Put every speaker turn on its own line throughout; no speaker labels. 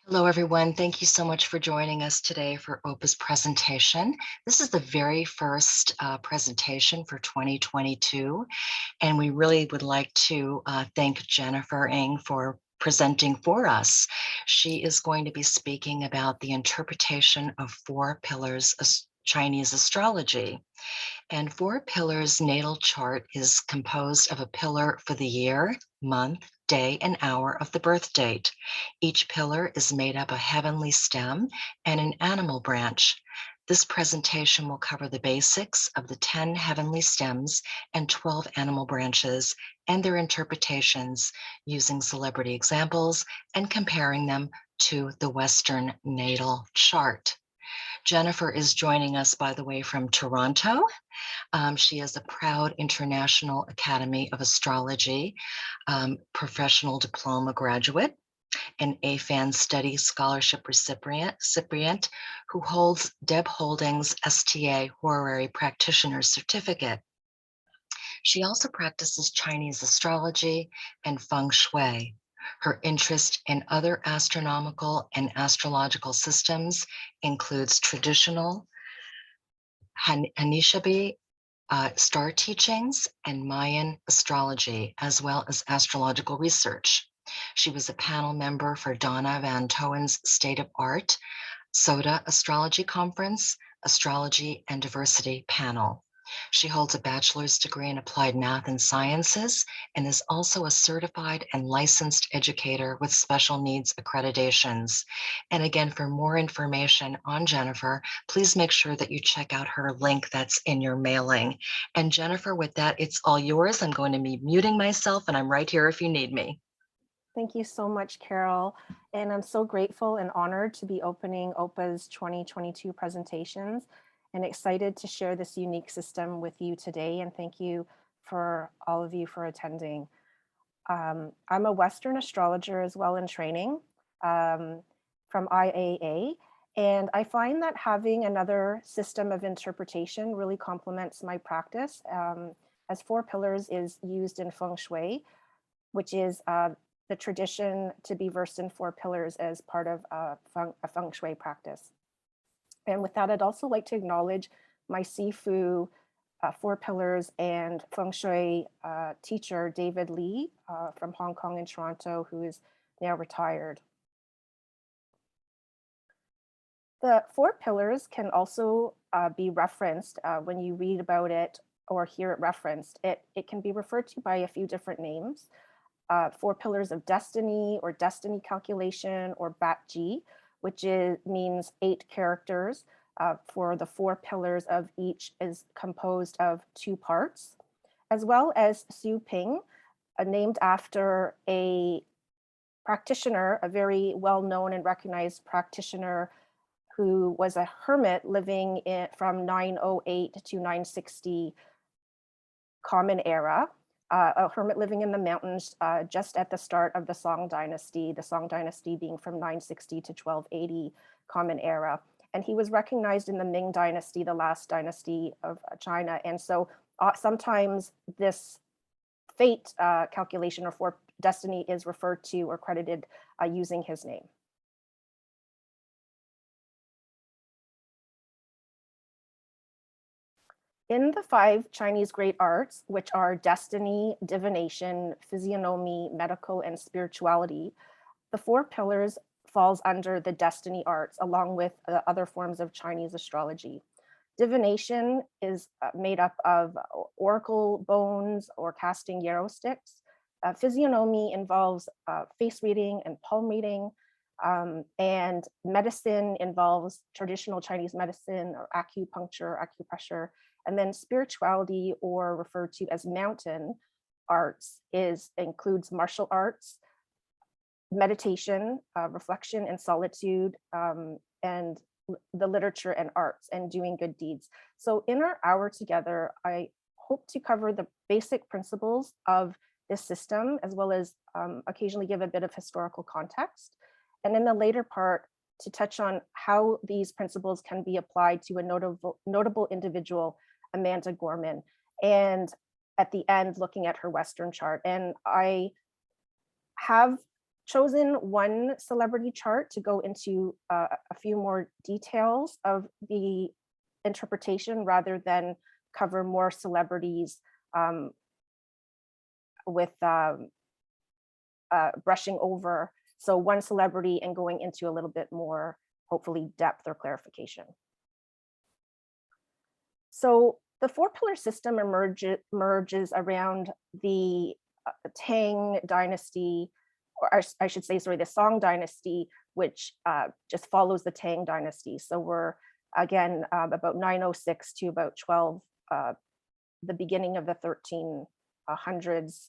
Hello, everyone. Thank you so much for joining us today for OPA's presentation. This is the very first presentation for 2022, and we really would like to thank Jennifer Ng for presenting for us. She is going to be speaking about the interpretation of four pillars of Chinese astrology. And Four Pillars natal chart is composed of a pillar for the year, month, day, and hour of the birth date. Each pillar is made up of a heavenly stem and an animal branch. This presentation will cover the basics of the 10 heavenly stems and 12 animal branches and their interpretations using celebrity examples and comparing them to the Western natal chart. Jennifer is joining us, by the way, from Toronto. She is a proud International Academy of Astrology professional diploma graduate, an AFAN Study Scholarship recipient who holds Deb Holdings STA Horary Practitioner Certificate. She also practices Chinese astrology and feng shui. Her interest in other astronomical and astrological systems includes traditional Anishinaabe star teachings and Mayan astrology, as well as astrological research. She was a panel member for Donna Van Toen's State of Art, SOTA Astrology Conference, Astrology and Diversity panel. She holds a bachelor's degree in applied math and sciences and is also a certified and licensed educator with special needs accreditations. And again, for more information on Jennifer, please make sure that you check out her link that's in your mailing. And Jennifer, with that, it's all yours. I'm going to be muting myself and I'm right here if you need me.
Thank you so much, Carol. And I'm so grateful and honored to be opening OPA's 2022 presentations and excited to share this unique system with you today. And thank you for all of you for attending. I'm a Western astrologer as well in training from IAA. And I find that having another system of interpretation really complements my practice, as four pillars is used in feng shui, which is the tradition to be versed in four pillars as part of a feng shui practice. And with that, I'd also like to acknowledge my Sifu four pillars and feng shui teacher, David Lee from Hong Kong and Toronto, who is now retired. The four pillars can also be referenced when you read about it or hear it referenced. It can be referred to by a few different names. Four pillars of destiny or destiny calculation, or Bat-G, which means 8 characters. For the four pillars of each is composed of 2 parts, as well as Su Ping, named after a practitioner, a very well-known and recognized practitioner who was a hermit living from 908 to 960 Common Era. A hermit living in the mountains just at the start of the Song Dynasty being from 960 to 1280 Common Era. And he was recognized in the Ming Dynasty, the last dynasty of China. And so sometimes this fate calculation or for destiny is referred to or credited using his name. In the 5 Chinese great arts, which are destiny, divination, physiognomy, medical, and spirituality, the 4 pillars falls under the destiny arts, along with other forms of Chinese astrology. Divination is made up of oracle bones or casting yarrow sticks. Physiognomy involves face reading and palm reading. And medicine involves traditional Chinese medicine or acupuncture, acupressure. And then spirituality, or referred to as mountain arts, includes martial arts, meditation, reflection and solitude, and the literature and arts, and doing good deeds. So in our hour together, I hope to cover the basic principles of this system, as well as occasionally give a bit of historical context. And in the later part, to touch on how these principles can be applied to a notable individual, Amanda Gorman, and at the end, looking at her Western chart. And I have chosen one celebrity chart to go into a few more details of the interpretation rather than cover more celebrities with brushing over. So one celebrity and going into a little bit more, hopefully, depth or clarification. So the four pillar system emerges around the Tang dynasty, or I should say, sorry, the Song dynasty, which just follows the Tang dynasty. So we're again about 906 to about 12, the beginning of the 1300s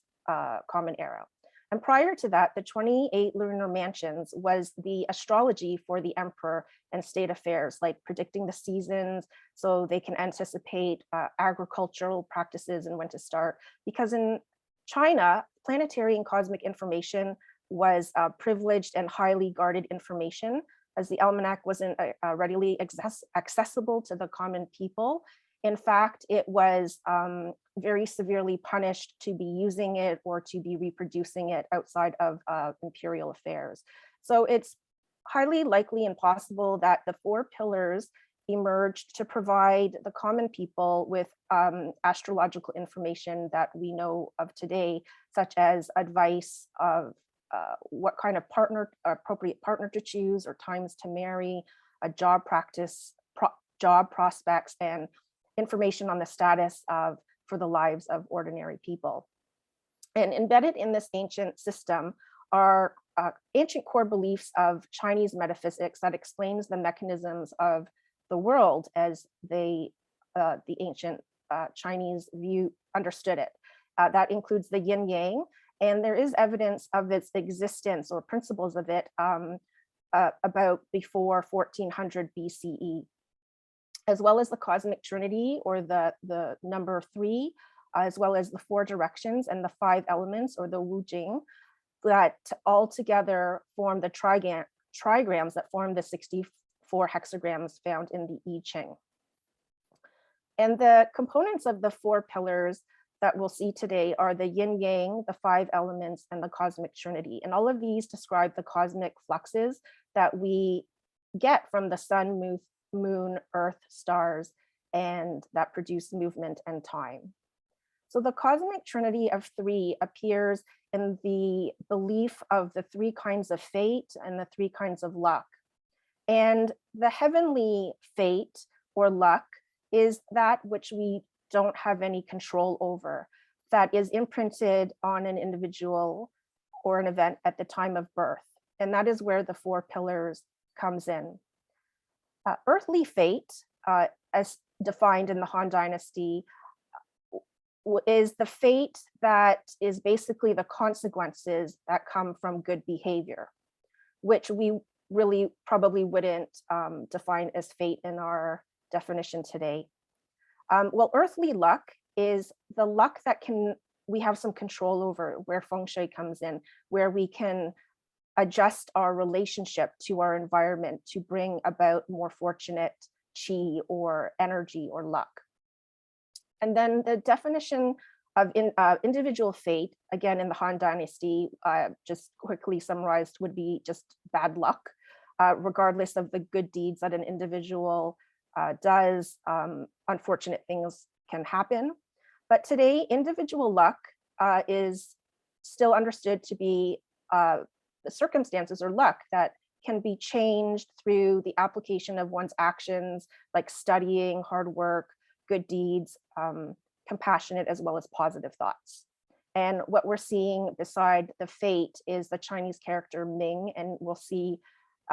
Common Era. And prior to that, the 28 lunar mansions was the astrology for the emperor and state affairs, like predicting the seasons so they can anticipate agricultural practices and when to start. Because in China, planetary and cosmic information was privileged and highly guarded information, as the almanac wasn't readily accessible to the common people. In fact, it was very severely punished to be using it or to be reproducing it outside of imperial affairs. So it's highly likely and possible that the four pillars emerged to provide the common people with astrological information that we know of today, such as advice of what kind of partner, appropriate partner to choose, or times to marry, a job practice, job prospects, and information on the status of for the lives of ordinary people. And embedded in this ancient system are ancient core beliefs of Chinese metaphysics that explains the mechanisms of the world as the ancient Chinese view understood it. That includes the yin yang, and there is evidence of its existence or principles of it about before 1400 BCE, as well as the cosmic trinity, or the number 3, as well as the 4 directions and the 5 elements, or the Wu Jing, that all together form the trigrams that form the 64 hexagrams found in the I Ching. And the components of the 4 pillars that we'll see today are the yin yang, the 5 elements, and the cosmic trinity. And all of these describe the cosmic fluxes that we get from the sun, moon, earth, stars, and that produce movement and time. So the cosmic trinity of 3 appears in the belief of the 3 kinds of fate and the 3 kinds of luck. And the heavenly fate or luck is that which we don't have any control over, that is imprinted on an individual or an event at the time of birth. And that is where the 4 pillars comes in. Earthly fate, as defined in the Han Dynasty, is the fate that is basically the consequences that come from good behavior, which we really probably wouldn't define as fate in our definition today. Well, earthly luck is the luck that we have some control over, where feng shui comes in, where we can adjust our relationship to our environment to bring about more fortunate qi or energy or luck. And then the definition of individual fate, again in the Han Dynasty, just quickly summarized, would be just bad luck, regardless of the good deeds that an individual does. Unfortunate things can happen. But today, individual luck is still understood to be the circumstances or luck that can be changed through the application of one's actions, like studying, hard work, good deeds, compassionate as well as positive thoughts. And what we're seeing beside the fate is the Chinese character Ming, and we'll see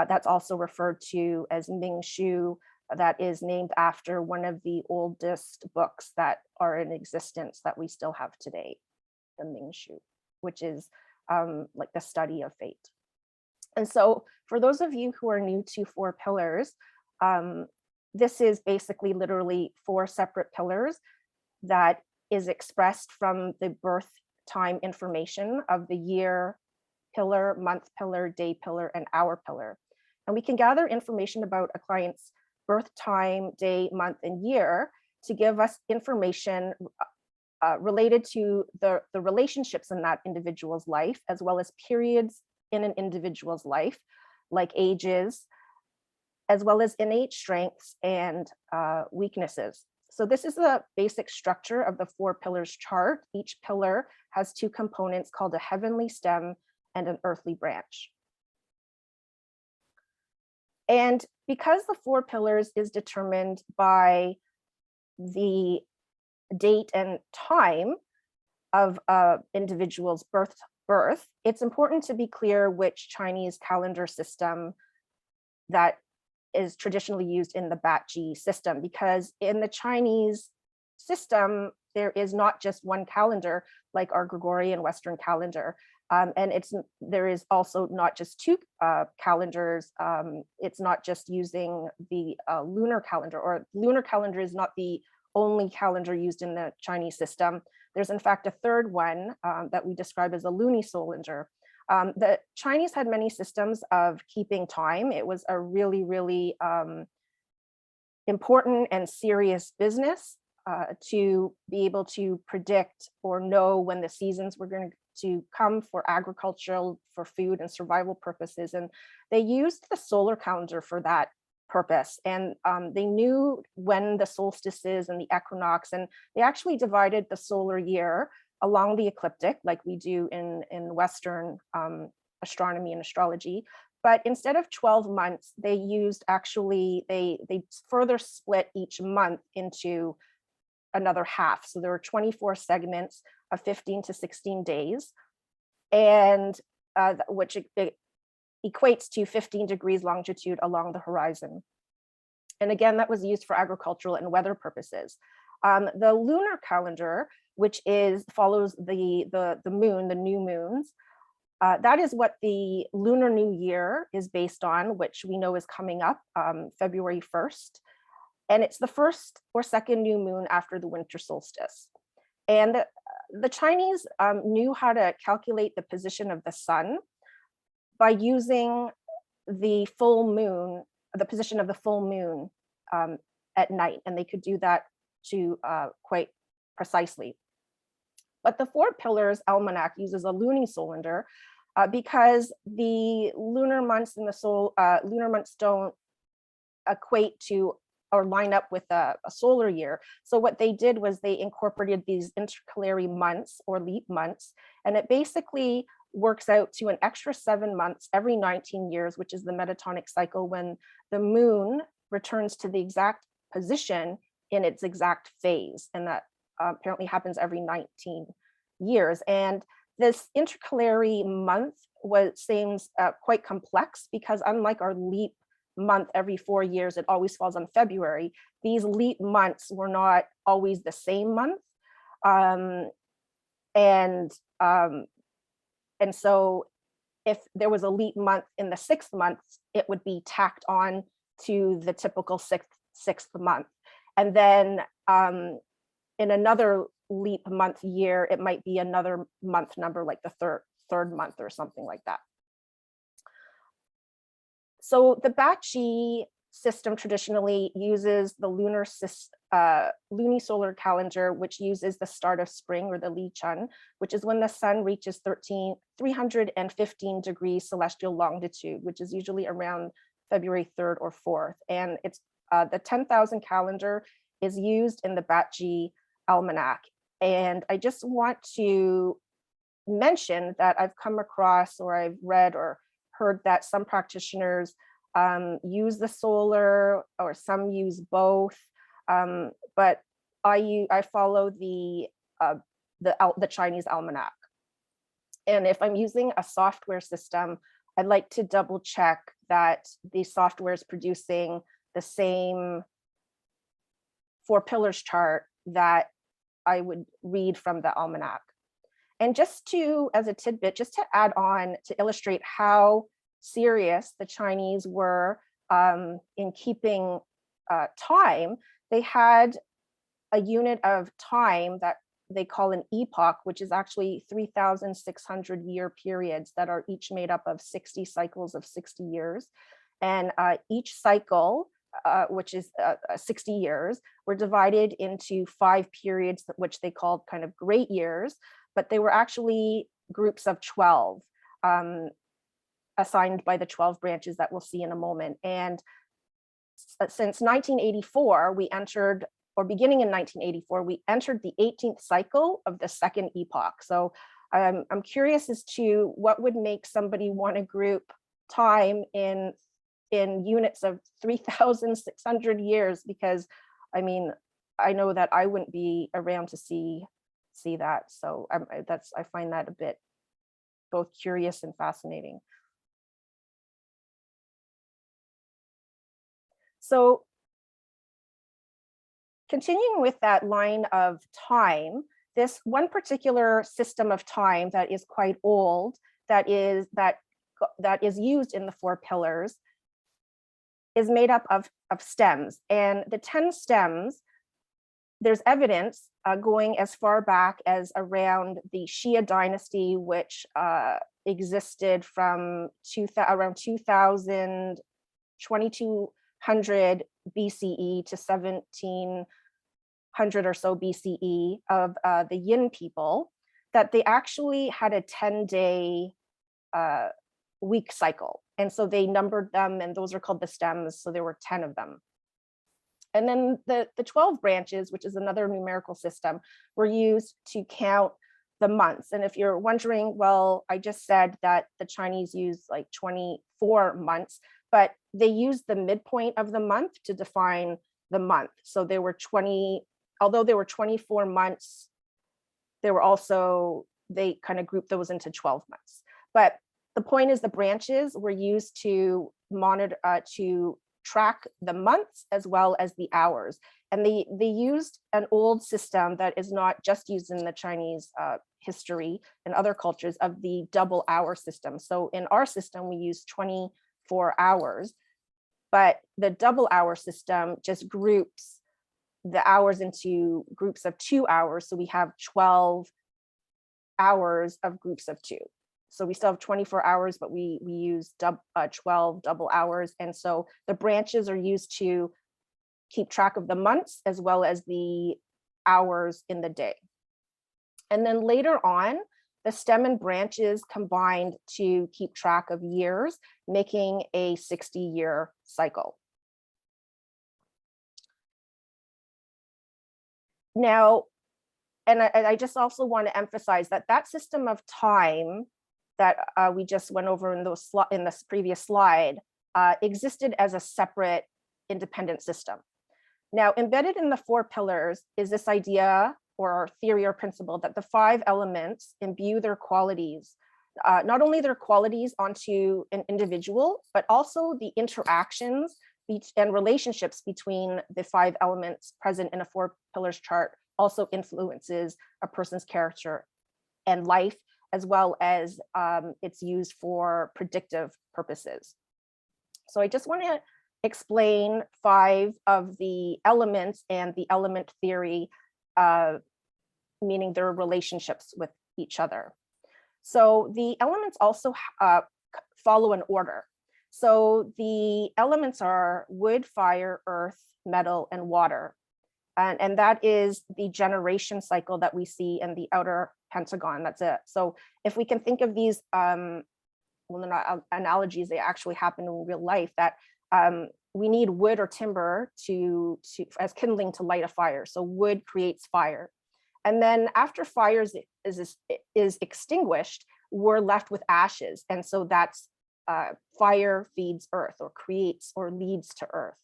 that's also referred to as Ming Shu, that is named after one of the oldest books that are in existence that we still have today, the Ming Shu, which is like the study of fate. And so for those of you who are new to 4 pillars, this is basically literally 4 separate pillars that is expressed from the birth time information of the year pillar, month pillar, day pillar, and hour pillar. And we can gather information about a client's birth time, day, month, and year to give us information related to the relationships in that individual's life, as well as periods in an individual's life, like ages, as well as innate strengths and weaknesses. So this is the basic structure of the 4 pillars chart. Each pillar has 2 components called a heavenly stem and an earthly branch. And because the 4 pillars is determined by the date and time of individual's birth, it's important to be clear which Chinese calendar system that is traditionally used in the Batji system, because in the Chinese system, there is not just one calendar like our Gregorian Western calendar. And there is also not just 2 calendars. It's not just using the lunar calendar, or lunar calendar is not the only calendar used in the Chinese system. There's in fact a third one that we describe as a lunisolar. The Chinese had many systems of keeping time. It was a really, really important and serious business to be able to predict or know when the seasons were going to come for agricultural, for food and survival purposes. And they used the solar calendar for that purpose. And they knew when the solstices and the equinox, and they actually divided the solar year along the ecliptic, like we do in Western astronomy and astrology. But instead of 12 months, they used they further split each month into another half. So there were 24 segments of 15 to 16 days, and which it equates to 15 degrees longitude along the horizon. And again, that was used for agricultural and weather purposes. The lunar calendar, which follows the moon, the new moons, that is what the Lunar New Year is based on, which we know is coming up February 1st. And it's the first or second new moon after the winter solstice. And the Chinese knew how to calculate the position of the sun by using the full moon, the position of the full moon at night. And they could do that quite precisely. But the 4 pillars almanac uses a lunisolar because the lunar months in the lunar months don't equate to or line up with a solar year. So what they did was they incorporated these intercalary months or leap months, and it basically works out to an extra 7 months every 19 years, which is the metatonic cycle, when the moon returns to the exact position in its exact phase. And that apparently happens every 19 years. And this intercalary month seems quite complex, because unlike our leap month every 4 years, it always falls on February. These leap months were not always the same month. And so if there was a leap month in the 6th month, it would be tacked on to the typical sixth month. And then in another leap month year, it might be another month number, like the third month or something like that. So the Batchi system traditionally uses the lunisolar calendar, which uses the start of spring, or the Li Chun, which is when the sun reaches 315 degrees celestial longitude, which is usually around February 3rd or 4th. And it's the 10,000 calendar is used in the Batchi almanac. And I just want to mention that I've come across, or I've read or heard that some practitioners use the solar, or some use both. But I follow the Chinese almanac. And if I'm using a software system, I'd like to double check that the software is producing the same 4 pillars chart that I would read from the almanac. And just as a tidbit, just to add on to illustrate how serious the Chinese were in keeping time, they had a unit of time that they call an epoch, which is actually 3,600 year periods that are each made up of 60 cycles of 60 years. And each cycle, which is 60 years, were divided into 5 periods, which they called kind of great years, but they were actually groups of 12. assigned by the 12 branches that we'll see in a moment. And since 1984, we entered, or beginning in 1984, we entered the 18th cycle of the second epoch. So I'm curious as to what would make somebody want to group time in units of 3,600 years, because I mean, I know that I wouldn't be around to see that. So I find that a bit both curious and fascinating. So continuing with that line of time, this one particular system of time that is quite old, that is used in the 4 pillars, is made up of stems. And the 10 stems, there's evidence going as far back as around the Shia dynasty, which existed from around 2200 BCE to 1700 or so BCE, of the Yin people, that they actually had a 10-day week cycle. And so they numbered them, and those are called the stems. So there were 10 of them. And then the 12 branches, which is another numerical system, were used to count the months. And if you're wondering, well, I just said that the Chinese use like 24 months, but they used the midpoint of the month to define the month. So there were although there were 24 months, there were also, they kind of grouped those into 12 months. But the point is, the branches were used to monitor, to track the months as well as the hours. And they used an old system that is not just used in the Chinese history and other cultures, of the double hour system. So in our system, we use 24 hours, but the double hour system just groups the hours into groups of 2 hours. So we have 12 hours of groups of 2. So we still have 24 hours, but we use 12 double hours. And so the branches are used to keep track of the months as well as the hours in the day. And then later on, the stem and branches combined to keep track of years, making a 60-year cycle. Now, and I just also want to emphasize that that system of time that we just went over in this previous slide existed as a separate independent system. Now, embedded in the 4 pillars is this idea or theory or principle that the 5 elements imbue their qualities, not only their qualities onto an individual, but also the interactions and relationships between the 5 elements present in a 4 pillars chart also influences a person's character and life, as well as it's used for predictive purposes. So I just want to explain 5 of the elements and the element theory, meaning their relationships with each other. So the elements also follow an order. So the elements are wood, fire, earth, metal, and water. And that is the generation cycle that we see in the outer pentagon. That's it. So if we can think of these, well, they're not analogies, they actually happen in real life, that we need wood or timber as kindling to light a fire. So wood creates fire. And then after fire is extinguished, we're left with ashes. And so that's fire feeds earth, or creates or leads to earth.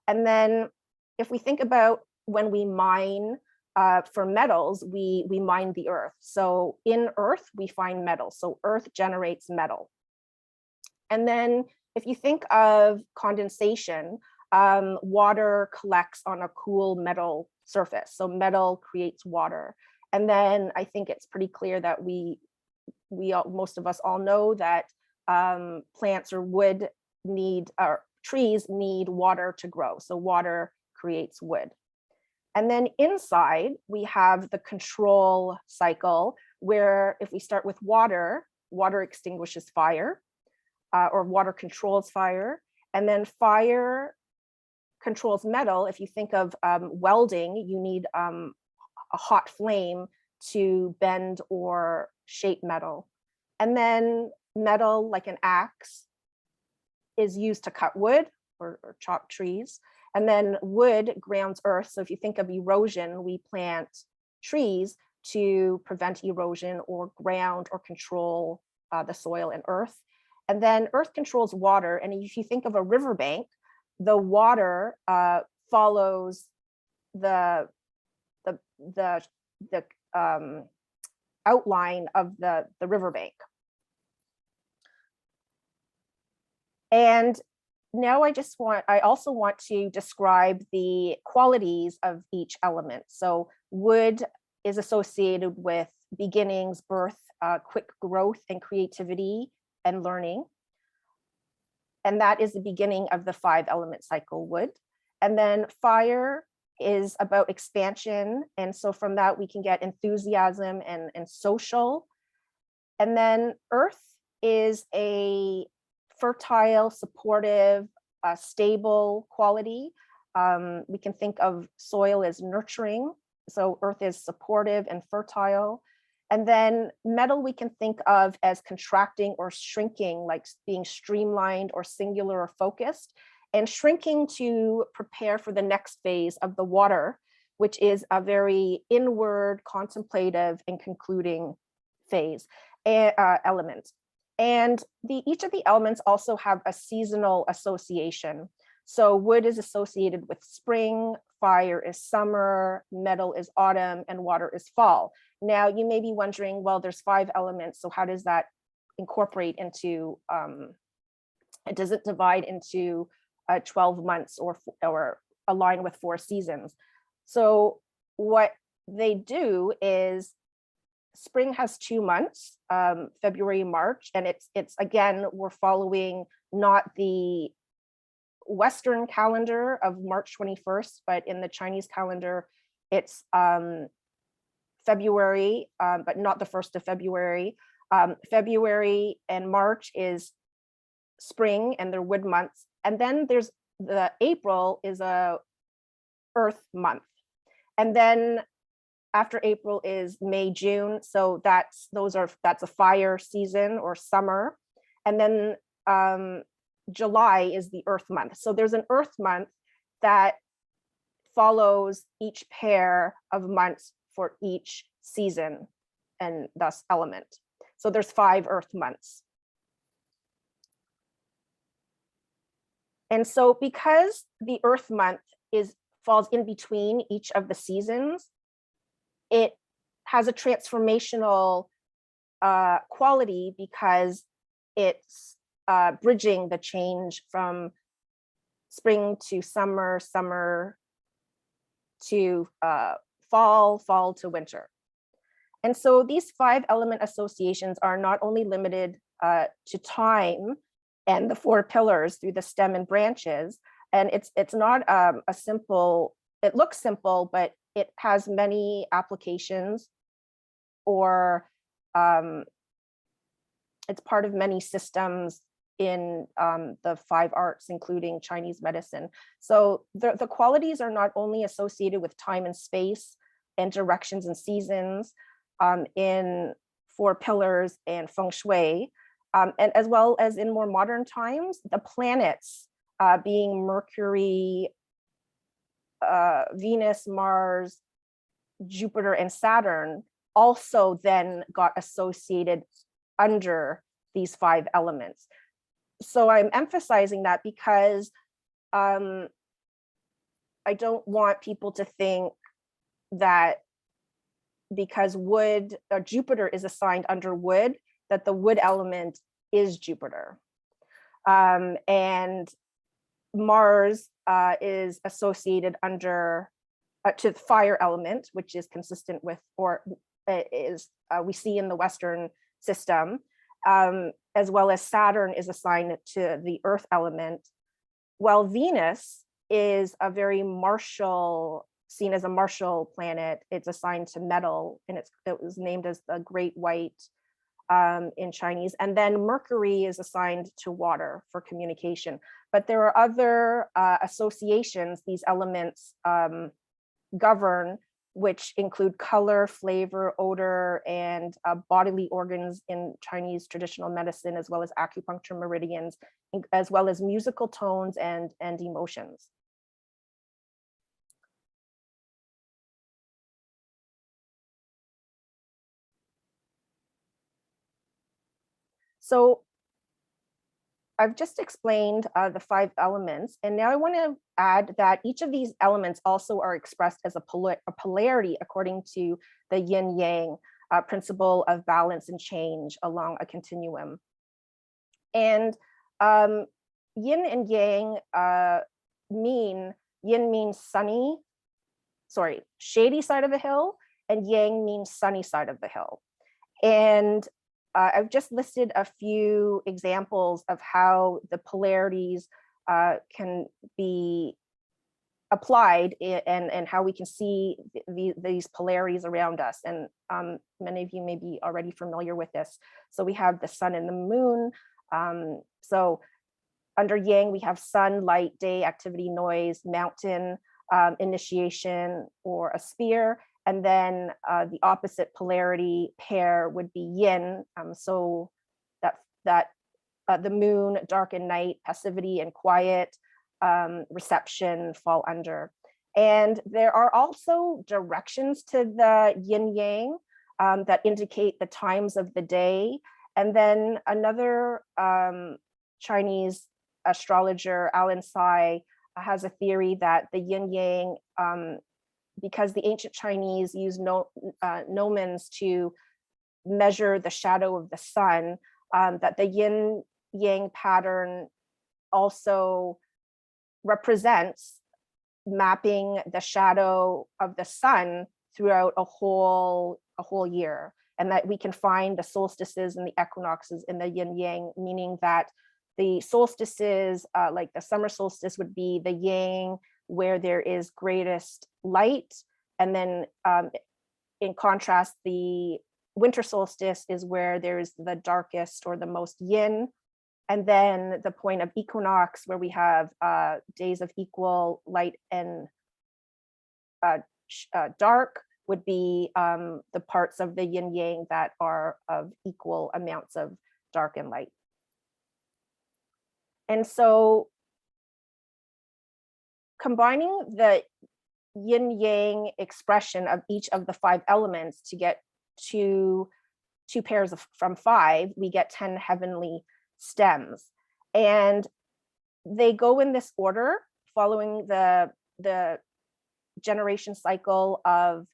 And then if we think about when we mine for metals, we mine the earth. So in earth, we find metal. So earth generates metal. And then if you think of condensation, water collects on a cool metal surface. So metal creates water. And then I think it's pretty clear that most of us all know that plants or wood or trees need water to grow. So water creates wood. And then inside, we have the control cycle, where if we start with water, water extinguishes fire, or water controls fire. And then fire controls metal. If you think of welding, you need a hot flame to bend or shape metal. And then metal, like an axe, is used to cut wood or chop trees. And then wood grounds earth. So if you think of erosion, we plant trees to prevent erosion or ground or control the soil and earth. And then earth controls water. And if you think of a riverbank, the water follows the outline of the riverbank. And now I also want to describe the qualities of each element. So wood is associated with beginnings, birth, quick growth and creativity and learning. And that is the beginning of the 5-element cycle, wood. And then fire is about expansion. And so from that, we can get enthusiasm and social. And then earth is a fertile, supportive, stable quality. We can think of soil as nurturing. So earth is supportive and fertile. And then metal we can think of as contracting or shrinking, like being streamlined or singular or focused, and shrinking to prepare for the next phase of the water, which is a very inward, contemplative, and concluding phase element. And each of the elements also have a seasonal association. So wood is associated with spring, fire is summer, metal is autumn, and water is fall. Now you may be wondering, well, there's 5 elements, so how does that incorporate into, does it divide into 12 months or align with 4 seasons? So what they do is spring has 2 months, February, March, and it's again, we're following not the Western calendar of March 21st, but in the Chinese calendar, it's February, but not the 1st of February. February and March is spring and they're wood months. And then there's the April is a earth month. And then after April is May, June. So that's a fire season or summer. And then July is the earth month. So there's an earth month that follows each pair of months for each season and thus element. So there's 5 earth months. And so because the earth month falls in between each of the seasons, it has a transformational quality because it's bridging the change from spring to summer, summer to fall, fall to winter. And so these 5 element associations are not only limited to time and the 4 pillars through the stem and branches, and it's not a simple, it looks simple, but it has many applications, or it's part of many systems in the 5 arts, including Chinese medicine. So the qualities are not only associated with time and space and directions and seasons in 4 pillars and feng shui, and as well as in more modern times, the planets being Mercury, Venus, Mars, Jupiter, and Saturn also then got associated under these 5 elements. So I'm emphasizing that because I don't want people to think that because wood, Jupiter is assigned under wood, that the wood element is Jupiter. And Mars is associated under to the fire element, which is consistent with, or is we see in the Western system, as well as Saturn is assigned to the earth element, while Venus is a very martial, seen as a martial planet. It's assigned to metal, and it was named as the Great White in Chinese. And then Mercury is assigned to water for communication. But there are other associations these elements govern which include color, flavor, odor, and bodily organs in Chinese traditional medicine, as well as acupuncture meridians, as well as musical tones and emotions. So I've just explained the 5 elements, and now I want to add that each of these elements also are expressed as a polarity according to the yin-yang principle of balance and change along a continuum. And yin and yang yin means shady side of the hill, and yang means sunny side of the hill. And I've just listed a few examples of how the polarities can be applied and how we can see these polarities around us. And many of you may be already familiar with this. So we have the sun and the moon. So under yang, we have sun, light, day, activity, noise, mountain, initiation, or a spear. And then the opposite polarity pair would be yin. So that the moon, dark and night, passivity and quiet, reception fall under. And there are also directions to the yin yang that indicate the times of the day. And then another Chinese astrologer, Alan Tsai, has a theory that the yin yang, because the ancient Chinese used gnomons to measure the shadow of the sun, that the yin yang pattern also represents mapping the shadow of the sun throughout a whole year, and that we can find the solstices and the equinoxes in the yin yang, meaning that the solstices, like the summer solstice, would be the yang, where there is greatest light, and then in contrast, the winter solstice is where there's the darkest or the most yin. And then the point of equinox, where we have days of equal light and dark, would be the parts of the yin yang that are of equal amounts of dark and light. And so combining the yin yang expression of each of the 5 elements to get to 2 pairs from 5, we get 10 heavenly stems. And they go in this order following the generation cycle of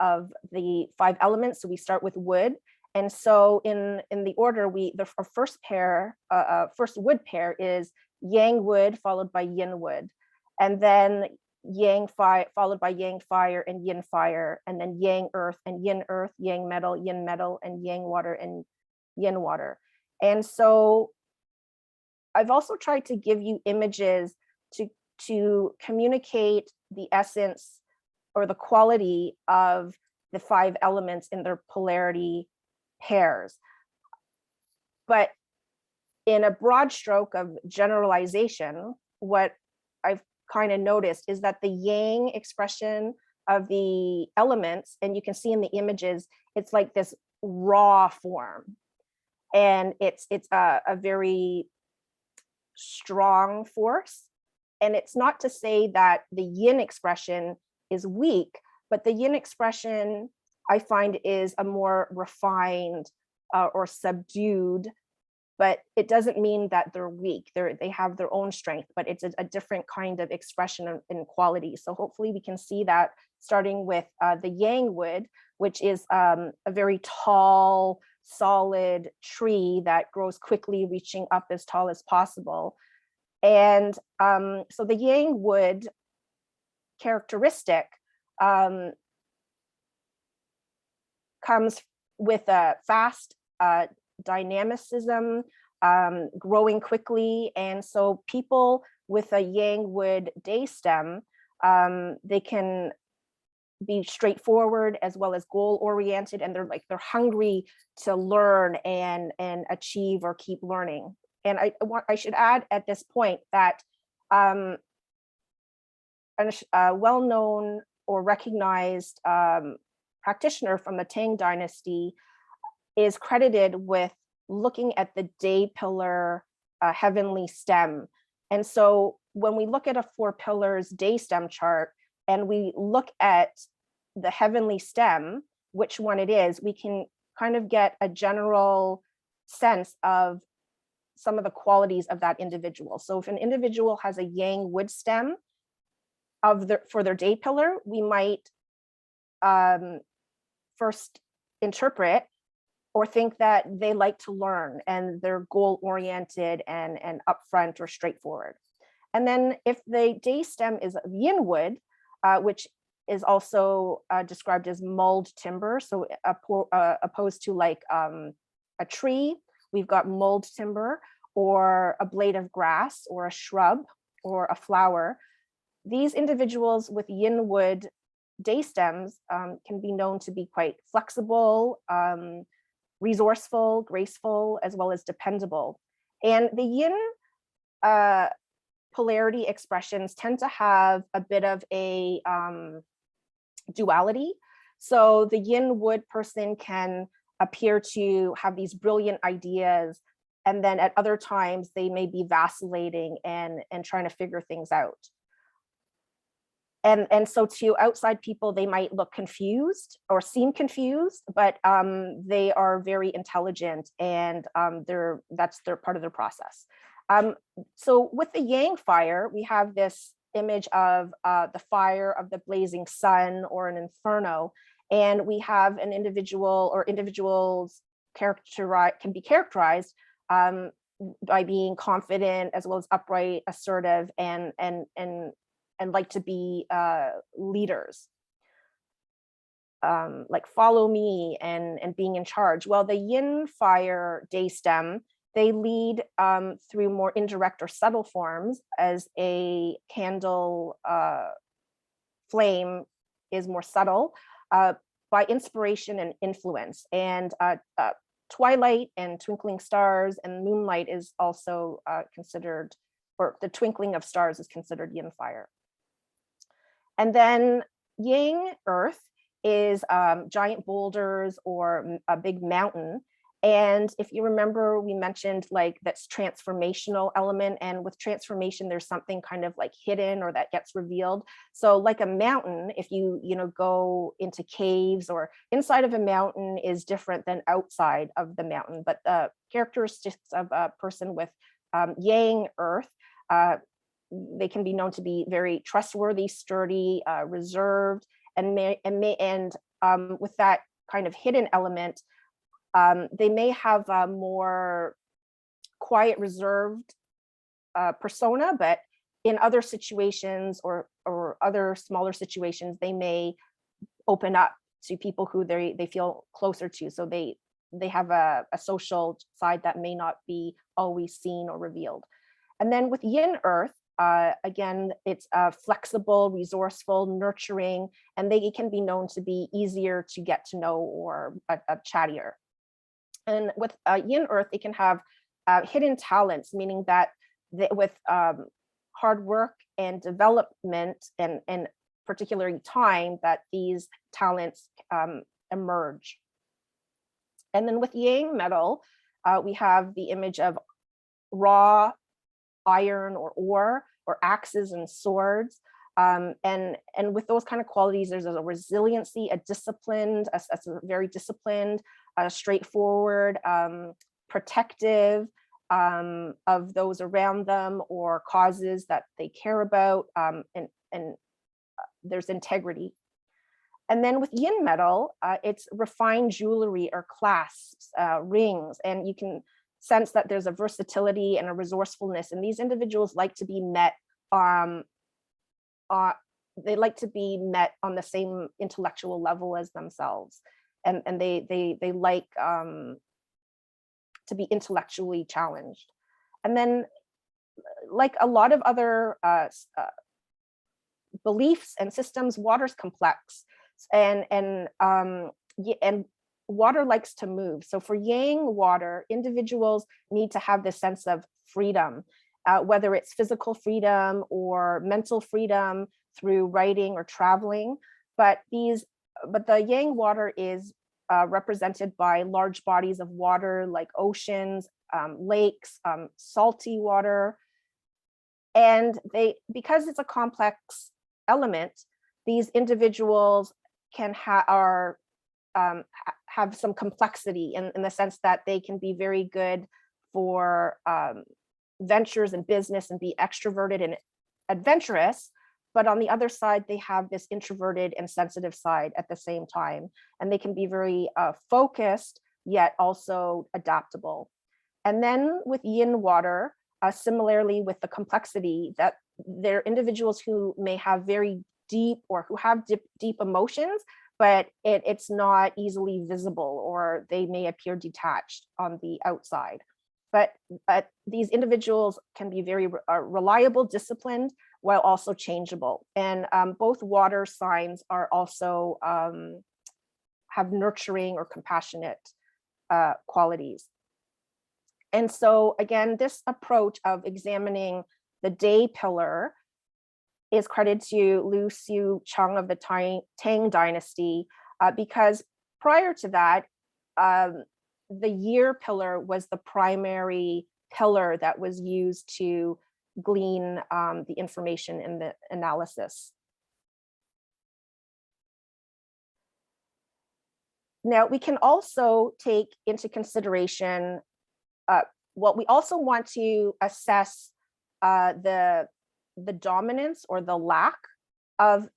the 5 elements. So we start with wood. And so in the order, our first wood pair is yang wood followed by yin wood, and then yang fire followed by yang fire and yin fire, and then yang earth and yin earth, yang metal, yin metal, and yang water and yin water. And so I've also tried to give you images to communicate the essence or the quality of the 5 elements in their polarity pairs. But in a broad stroke of generalization, what I've kind of noticed is that the yang expression of the elements, and you can see in the images, it's like this raw form, and it's a very strong force. And it's not to say that the yin expression is weak, but the yin expression I find is a more refined or subdued, but it doesn't mean that they're weak. They have their own strength, but it's a different kind of expression in quality. So hopefully we can see that, starting with the yang wood, which is a very tall, solid tree that grows quickly, reaching up as tall as possible. And so the yang wood characteristic comes with a fast dynamicism, growing quickly. And so people with a yang wood day stem, they can be straightforward as well as goal oriented, and they're hungry to learn and achieve or keep learning. And I should add at this point that a well-known or recognized practitioner from the Tang dynasty is credited with looking at the day pillar heavenly stem. And so when we look at a 4 pillars day stem chart and we look at the heavenly stem, which one it is, we can kind of get a general sense of some of the qualities of that individual. So if an individual has a yang wood stem for their day pillar, we might first interpret or think that they like to learn and they're goal oriented and upfront or straightforward. And then if the day stem is of yin wood, which is also described as mulled timber, so opposed to like a tree, we've got mulled timber, or a blade of grass, or a shrub, or a flower. These individuals with yin wood day stems can be known to be quite flexible, resourceful, graceful, as well as dependable. And the yin polarity expressions tend to have a bit of a duality. So the yin wood person can appear to have these brilliant ideas, and then at other times they may be vacillating and trying to figure things out. And so to outside people, they might look confused or seem confused, but they are very intelligent, and that's their part of their process. So with the yang fire, we have this image of the fire of the blazing sun or an inferno, and we have an individual or individuals can be characterized by being confident as well as upright, assertive, and like to be leaders, like follow me and being in charge. Well, the yin fire day stem, they lead through more indirect or subtle forms, as a candle flame is more subtle, by inspiration and influence. And twilight and twinkling stars and moonlight is also considered, or the twinkling of stars is considered yin fire. And then yang earth is giant boulders or a big mountain. And if you remember, we mentioned like that's transformational element. And with transformation, there's something kind of like hidden or that gets revealed. So like a mountain, if you go into caves or inside of a mountain is different than outside of the mountain. But the characteristics of a person with yang earth, they can be known to be very trustworthy, sturdy, reserved, and with that kind of hidden element, they may have a more quiet, reserved persona, but in other situations or other smaller situations, they may open up to people who they feel closer to. So they have a social side that may not be always seen or revealed. And then with yin earth, again, it's flexible, resourceful, nurturing, and they can be known to be easier to get to know or chattier. And with yin earth, they can have hidden talents, meaning that with hard work and development and particularly time, that these talents emerge. And then with yang metal, we have the image of raw iron or ore, or axes and swords. And with those kind of qualities, there's a resiliency, a disciplined, a very disciplined, straightforward, protective of those around them or causes that they care about, and there's integrity. And then with yin metal, it's refined jewelry or clasps, rings, and you can sense that there's a versatility and a resourcefulness, and these individuals like to be met they like to be met on the same intellectual level as themselves, and they like to be intellectually challenged. And then, like a lot of other beliefs and systems, water's complex, and water likes to move. So for yang water, individuals need to have this sense of freedom, whether it's physical freedom or mental freedom through writing or traveling. but the yang water is represented by large bodies of water like oceans, lakes, salty water. And because it's a complex element, these individuals can have some complexity in the sense that they can be very good for ventures and business and be extroverted and adventurous. But on the other side, they have this introverted and sensitive side at the same time. And they can be very focused, yet also adaptable. And then with yin water, similarly with the complexity, that they're individuals who may have very deep or who have deep emotions, but it's not easily visible, or they may appear detached on the outside. But these individuals can be very reliable, disciplined, while also changeable. And both water signs are also have nurturing or compassionate qualities. And so again, this approach of examining the day pillar is credited to Lu Xiu Cheng of the Tang dynasty, because prior to that, the year pillar was the primary pillar that was used to glean the information in the analysis. Now, we can also take into consideration what we also want to assess the dominance or the lack of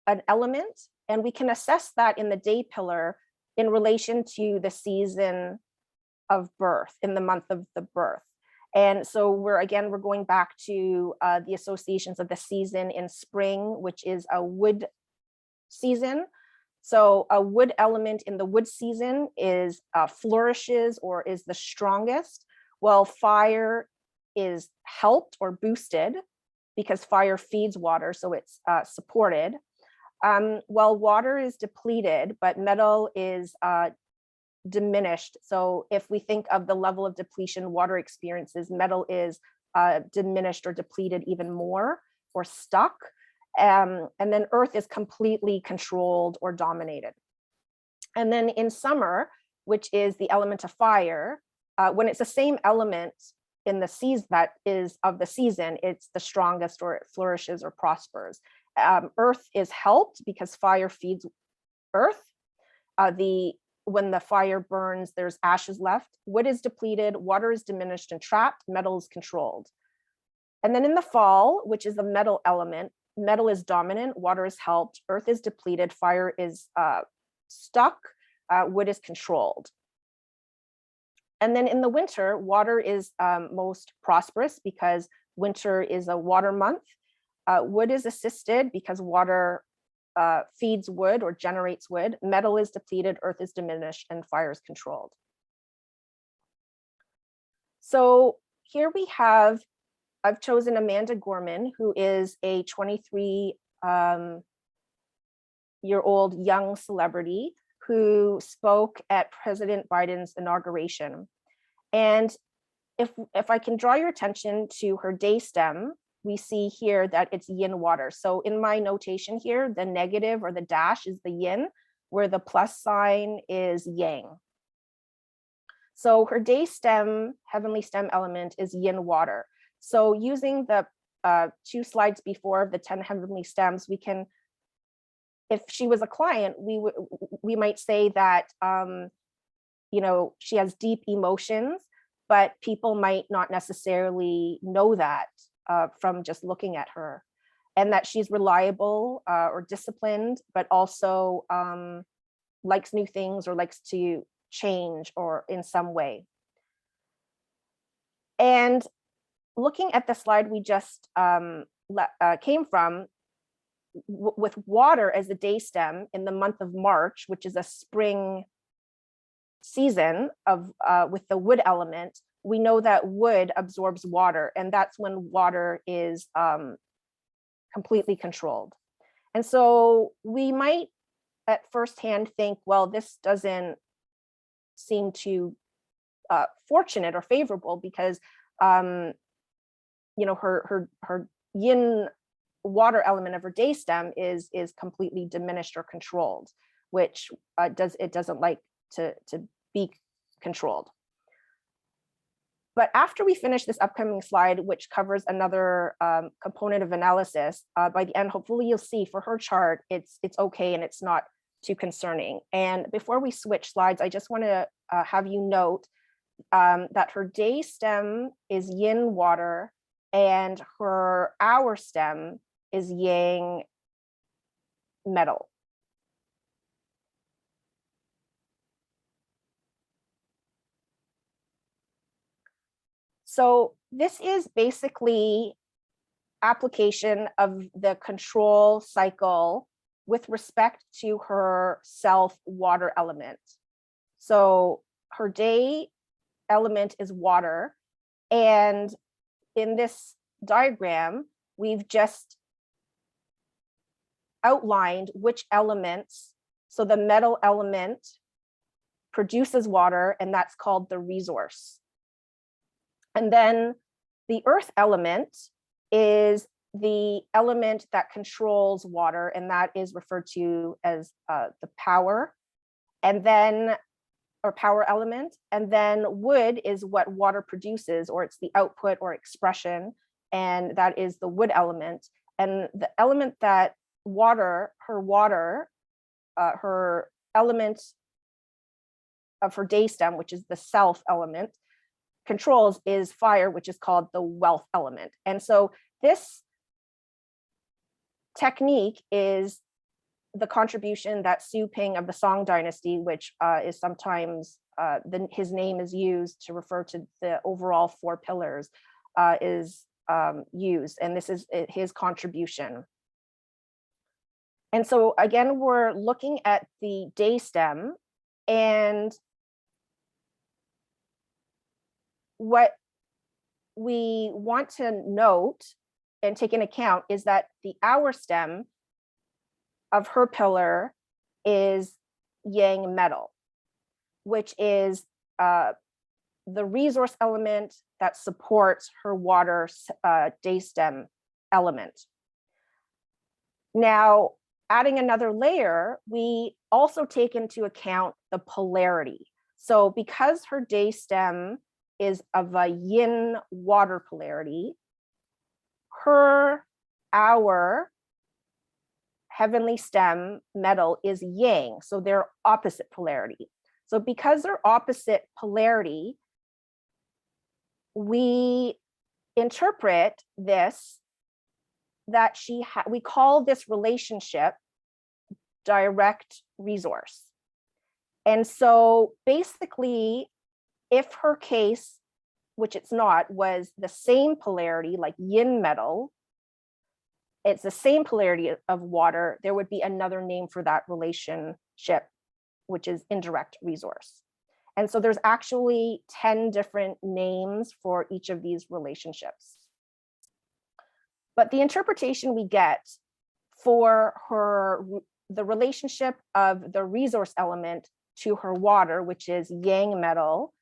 an element, and we can assess that in the day pillar in relation to the season of birth, in the month of the birth. And so we're going back to the associations of the season in spring, which is a wood season. So a wood element in the wood season is flourishes or is the strongest, while fire is helped or boosted because fire feeds water, so it's supported. While water is depleted, but metal is diminished. So if we think of the level of depletion water experiences, metal is diminished or depleted even more, or stuck. And then earth is completely controlled or dominated. And then in summer, which is the element of fire, when it's the same element in the season that is of the season, it's the strongest, or it flourishes or prospers. Earth is helped because fire feeds earth. When the fire burns, there's ashes left. Wood is depleted, water is diminished and trapped, metal is controlled. And then in the fall, which is the metal element, metal is dominant, water is helped, earth is depleted, fire is stuck, wood is controlled. And then in the winter, water is most prosperous because winter is a water month. Wood is assisted because water feeds wood or generates wood. Metal is depleted, earth is diminished, and fire is controlled. So here we have, I've chosen Amanda Gorman, who is a 23-year-old young celebrity who spoke at President Biden's inauguration. And if I can draw your attention to her day stem, we see here that it's yin water. So in my notation here, the negative or the dash is the yin, where the plus sign is yang. So her day stem, heavenly stem element, is yin water. So using the 2 slides before of the 10 heavenly stems, we can, if she was a client, we might say that she has deep emotions, but people might not necessarily know that from just looking at her, and that she's reliable or disciplined, but also likes new things or likes to change or in some way. And looking at the slide we just came from, with water as the day stem in the month of March, which is a spring season of with the wood element, we know that wood absorbs water, and that's when water is completely controlled. And so we might at first hand think, well, this doesn't seem too fortunate or favorable, because her yin water element of her day stem is completely diminished or controlled, which doesn't like to be controlled. But after we finish this upcoming slide, which covers another component of analysis, by the end, hopefully you'll see for her chart, it's okay and it's not too concerning. And before we switch slides, I just want to have you note that her day stem is yin water and her hour stem is yang metal. So this is basically application of the control cycle with respect to her self water element. So her day element is water. And in this diagram, we've just outlined which elements. So the metal element produces water, and that's called the resource. And then the earth element is the element that controls water, and that is referred to as the power, and then, or power element. And then wood is what water produces, or it's the output or expression, and that is the wood element. And the element that her element of her day stem, which is the self element, controls is fire, which is called the wealth element. And so this technique is the contribution that Su Ping of the Song dynasty, which is sometimes his name is used to refer to the overall 4 pillars, is used, and this is his contribution. And so again, we're looking at the day stem, and what we want to note and take into account is that the hour stem of her pillar is yang metal, which is the resource element that supports her water day stem element. Now, adding another layer, we also take into account the polarity. So because her day stem is of a yin water polarity, her hour heavenly stem metal is yang, so they're opposite polarity. So because they're opposite polarity, we interpret this that we call this relationship direct resource. And so basically, if her case, which it's not, was the same polarity, like yin metal, it's the same polarity of water, there would be another name for that relationship, which is indirect resource. And so there's actually 10 different names for each of these relationships. But the interpretation we get for the relationship of the resource element to her water, which is yang metal,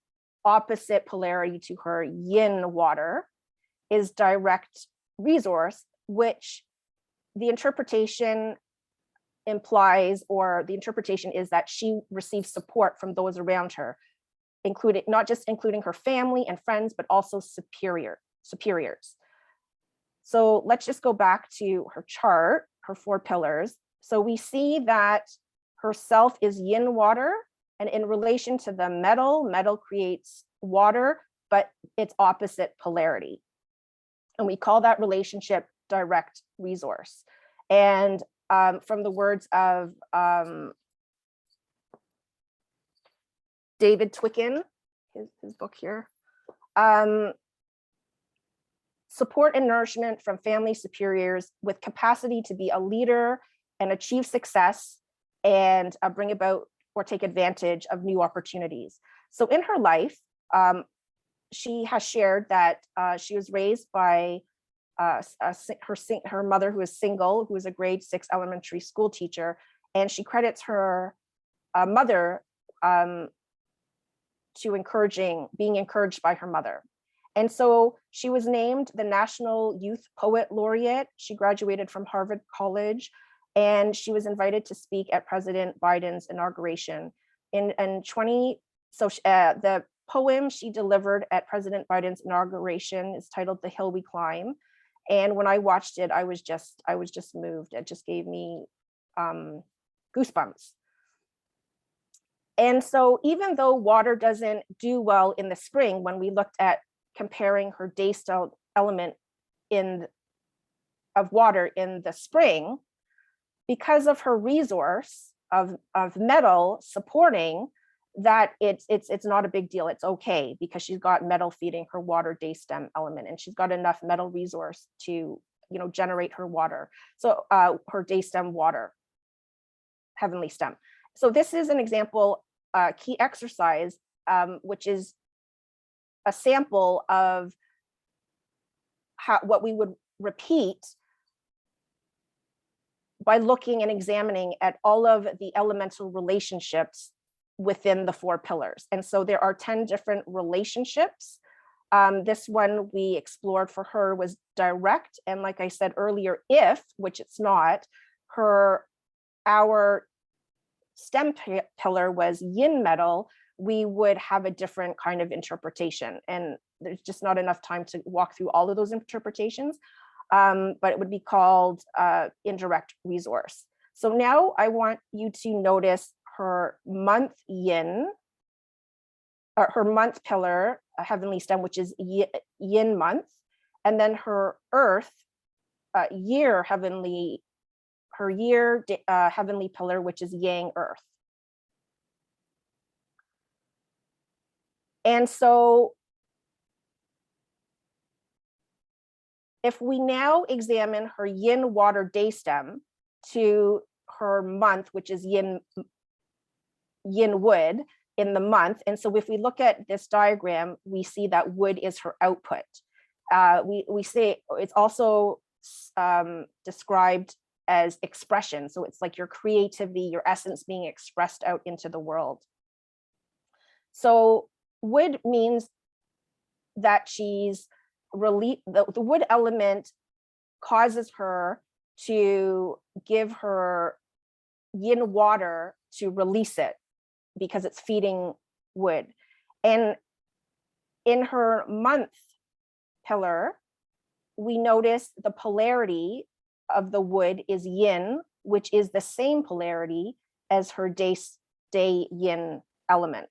opposite polarity to her yin water, is direct resource, which the interpretation implies, or the interpretation is that she receives support from those around her, not just including her family and friends, but also superiors. So let's just go back to her chart, her 4 pillars. So we see that her self is yin water, and in relation to the metal creates water, but it's opposite polarity. And we call that relationship direct resource. And from the words of David Twicken, his book here, support and nourishment from family superiors with capacity to be a leader and achieve success and bring about or take advantage of new opportunities. So in her life, she has shared that she was raised by her mother, who is single, who is a grade 6 elementary school teacher, and she credits her mother to being encouraged by her mother. And so she was named the National Youth Poet Laureate. She graduated from Harvard College, and she was invited to speak at President Biden's inauguration. In 20, so the poem she delivered at President Biden's inauguration is titled "The Hill We Climb." And when I watched it, I was just moved. It just gave me goosebumps. And so even though water doesn't do well in the spring, when we looked at comparing her day style element of water in the spring, because of her resource of metal supporting that, it's not a big deal. It's okay because she's got metal feeding her water day stem element, and she's got enough metal resource to generate her water. So her day stem water, heavenly stem. So this is an example key exercise, which is a sample of what we would repeat by looking and examining at all of the elemental relationships within the 4 pillars. And so there are 10 different relationships. This one we explored for her was direct. And like I said earlier, if, which it's not, our stem pillar was yin metal, we would have a different kind of interpretation. And there's just not enough time to walk through all of those interpretations, but it would be called indirect resource. So now I want you to notice her month yin, or her month pillar, heavenly stem, which is yin month, and then her earth year heavenly, her year heavenly pillar, which is yang earth. And so if we now examine her yin water day stem to her month, which is yin wood in the month. And so if we look at this diagram, we see that wood is her output. We say it's also described as expression. So it's like your creativity, your essence being expressed out into the world. So wood means that she's the wood element causes her to give her yin water to release it because it's feeding wood. And in her month pillar, we notice the polarity of the wood is yin, which is the same polarity as her day yin element.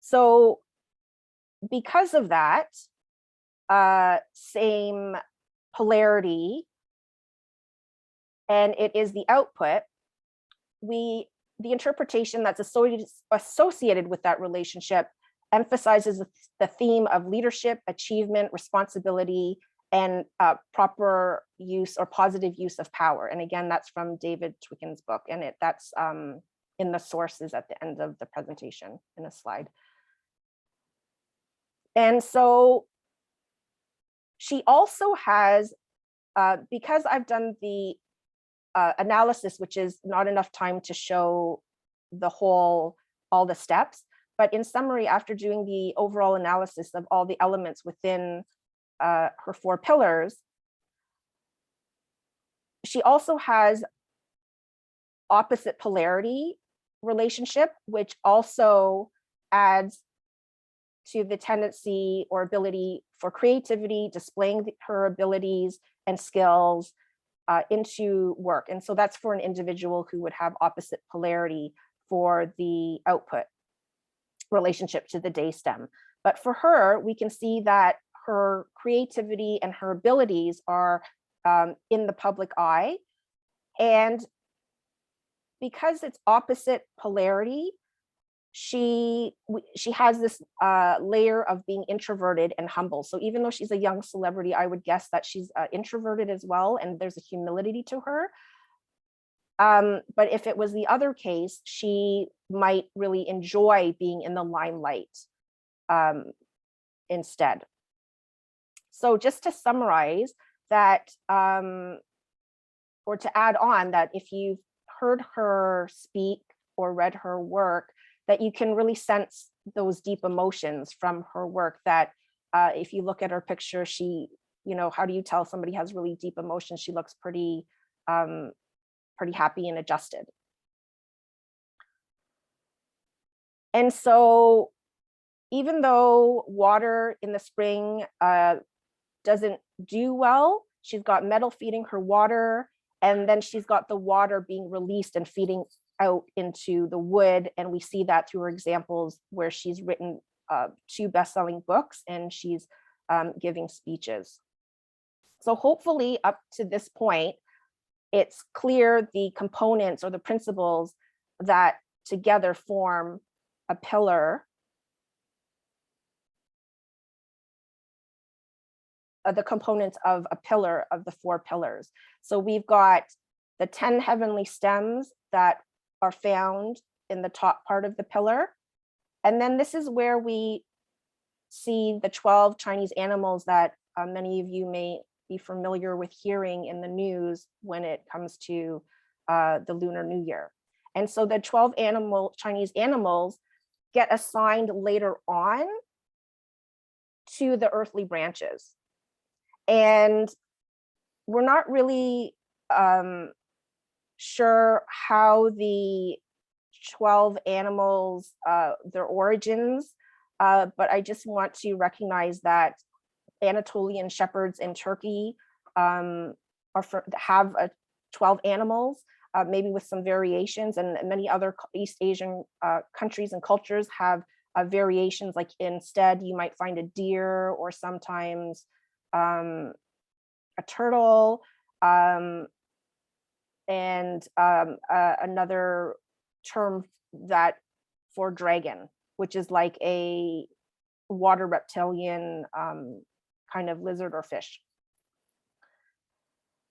So because of that same polarity, and it is the output, the interpretation that's associated with that relationship emphasizes the theme of leadership, achievement, responsibility, and proper use or positive use of power. And again, that's from David Twicken's book, and that's in the sources at the end of the presentation in a slide. And so she also has, because I've done the analysis, which is not enough time to show all the steps, but in summary, after doing the overall analysis of all the elements within her 4 pillars, she also has opposite polarity relationship, which also adds to the tendency or ability for creativity, displaying her abilities and skills into work. And so that's for an individual who would have opposite polarity for the output relationship to the day stem. But for her, we can see that her creativity and her abilities are in the public eye. And because it's opposite polarity, she has this layer of being introverted and humble. So even though she's a young celebrity, I would guess that she's introverted as well, and there's a humility to her. But if it was the other case, she might really enjoy being in the limelight instead. So just to summarize that, or to add on, that if you've heard her speak or read her work, that you can really sense those deep emotions from her work. That if you look at her picture, she, how do you tell somebody has really deep emotions? She looks pretty happy and adjusted. And so even though water in the spring doesn't do well, she's got metal feeding her water, and then she's got the water being released and feeding out into the wood. And we see that through her examples where she's written 2 best-selling books, and she's giving speeches. So hopefully up to this point, it's clear the components or the principles that together form a pillar, the components of a pillar of the 4 pillars. So we've got the 10 heavenly stems that are found in the top part of the pillar. And then this is where we see the 12 Chinese animals that many of you may be familiar with hearing in the news when it comes to the Lunar New Year. And so the 12 Chinese animals get assigned later on to the earthly branches. And we're not really sure how the 12 animals, their origins, but I just want to recognize that Anatolian shepherds in Turkey have 12 animals, maybe with some variations, and many other East Asian countries and cultures have variations. Like instead, you might find a deer, or sometimes a turtle, and another term that for dragon, which is like a water reptilian kind of lizard or fish.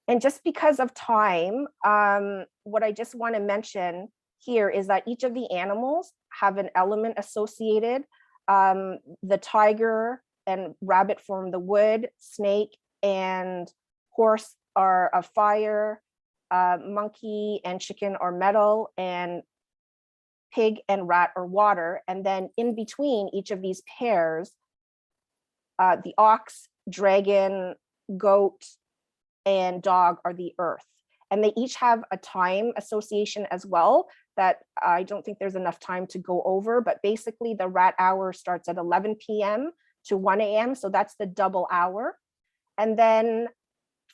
And just because of time, what I just want to mention here is that each of the animals have an element associated. The tiger and rabbit form the wood, snake and horse are of fire, monkey and chicken are metal, and pig and rat are water. And then in between each of these pairs, the ox, dragon, goat, and dog are the earth. And they each have a time association as well that I don't think there's enough time to go over, but basically the rat hour starts at 11 p.m. to 1 a.m. So that's the double hour. And then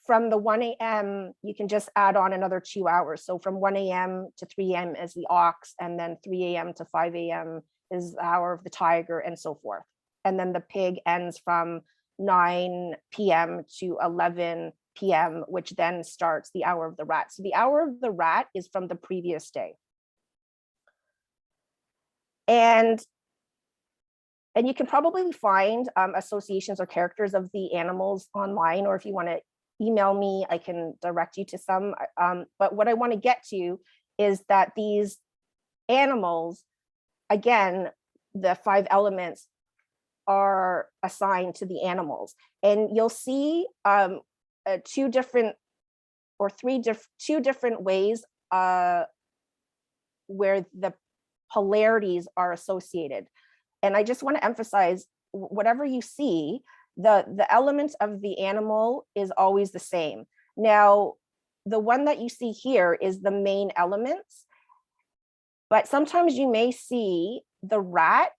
from the 1 a.m., you can just add on another 2 hours. So from 1 a.m. to 3 a.m. is the ox, and then 3 a.m. to 5 a.m. is the hour of the tiger, and so forth. And then the pig ends from 9 p.m. to 11 p.m., which then starts the hour of the rat. So the hour of the rat is from the previous day. And you can probably find associations or characters of the animals online, or if you want to email me, I can direct you to some. But what I want to get to is that these animals, again, the 5 elements are assigned to the animals. And you'll see 2 different ways where the polarities are associated. And I just want to emphasize, whatever you see, the element of the animal is always the same. Now, the one that you see here is the main elements, but sometimes you may see the rat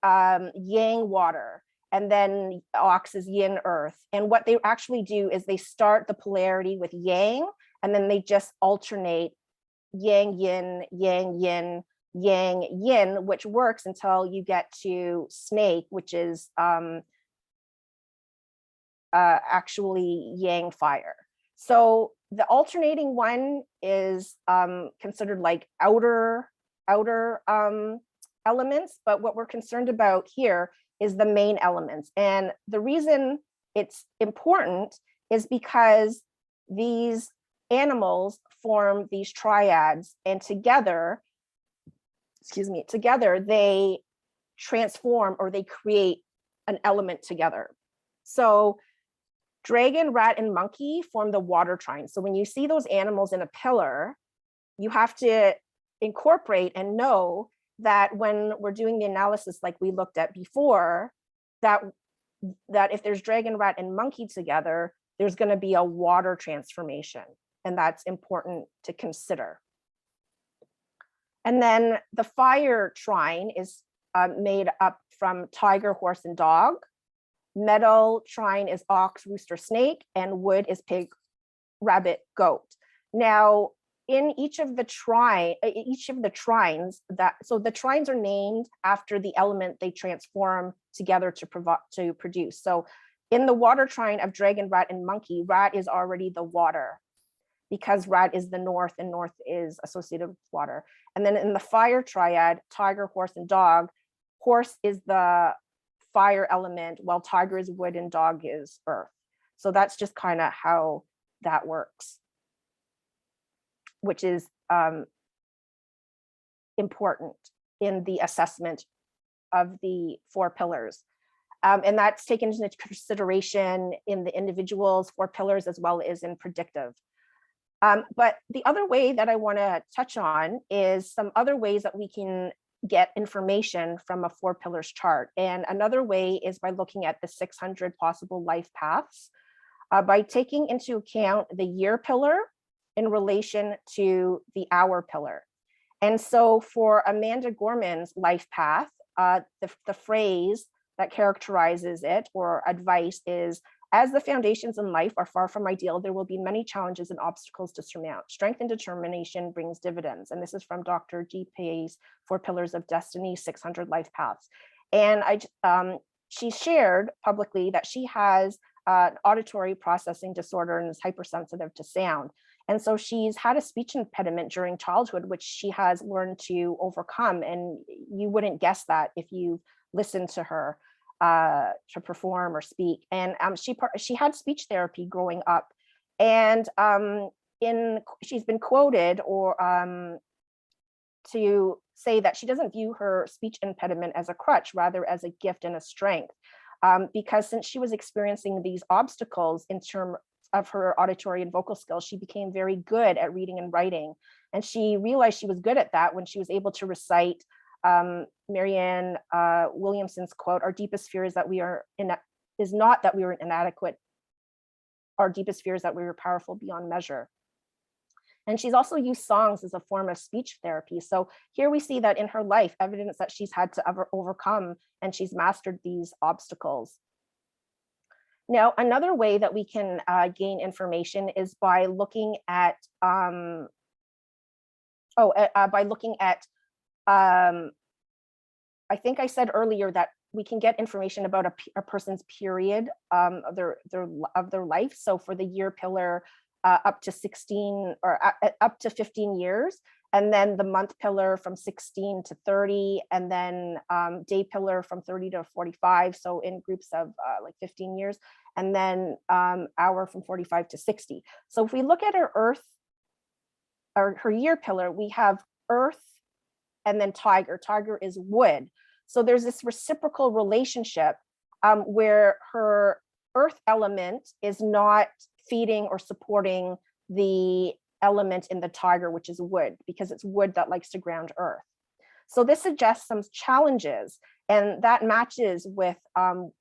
yang water, and then ox is yin earth. And what they actually do is they start the polarity with yang, and then they just alternate yang yin, yang yin, yang yin, which works until you get to snake, which is actually yang fire. So the alternating one is considered like outer elements, but what we're concerned about here is the main elements. And the reason it's important is because these animals form these triads, and together they transform, or they create an element together. So Dragon, rat, and monkey form the water trine. So when you see those animals in a pillar, you have to incorporate and know that when we're doing the analysis like we looked at before, that if there's dragon, rat, and monkey together, there's going to be a water transformation, and that's important to consider. And then the fire trine is made up from tiger, horse, and dog. Metal trine is ox, rooster, snake, and wood is pig, rabbit, goat. Now, in each of the trines, so the trines are named after the element they transform together to produce. So in the water trine of dragon, rat, and monkey, rat is already the water, because rat is the north and north is associated with water. And then in the fire triad, tiger, horse, and dog, horse is the fire element, while tiger is wood and dog is earth. So that's just kind of how that works, which is important in the assessment of the 4 pillars. And that's taken into consideration in the individual's 4 pillars as well as in predictive. But the other way that I want to touch on is some other ways that we can get information from a 4 pillars chart. And another way is by looking at the 600 possible life paths, by taking into account the year pillar in relation to the hour pillar. And so for Amanda Gorman's life path, the phrase that characterizes it or advice is, as the foundations in life are far from ideal, there will be many challenges and obstacles to surmount. Strength and determination brings dividends. And this is from Dr. G. Pay's 4 Pillars of Destiny, 600 Life Paths. And she shared publicly that she has an auditory processing disorder and is hypersensitive to sound. And so she's had a speech impediment during childhood, which she has learned to overcome. And you wouldn't guess that if you listened to her to perform or speak. And she had speech therapy growing up. And she's been quoted or to say that she doesn't view her speech impediment as a crutch, rather as a gift and a strength. Because since she was experiencing these obstacles in terms of her auditory and vocal skills, she became very good at reading and writing. And she realized she was good at that when she was able to recite Marianne Williamson's quote, "Our deepest fear is that is not that we are inadequate. Our deepest fear is that we are powerful beyond measure." And she's also used songs as a form of speech therapy. So here we see that in her life, evidence that she's had to overcome, and she's mastered these obstacles. Now, another way that we can gain information is by looking at I think I said earlier that we can get information about a person's period of their life. So for the year pillar, up to 16 or up to 15 years, and then the month pillar from 16 to 30, and then day pillar from 30 to 45. So in groups of like 15 years, and then hour from 45 to 60. So if we look at her earth or her year pillar, we have earth and then tiger. Tiger is wood. So there's this reciprocal relationship where her earth element is not feeding or supporting the element in the tiger, which is wood, because it's wood that likes to ground earth. So this suggests some challenges, and that matches with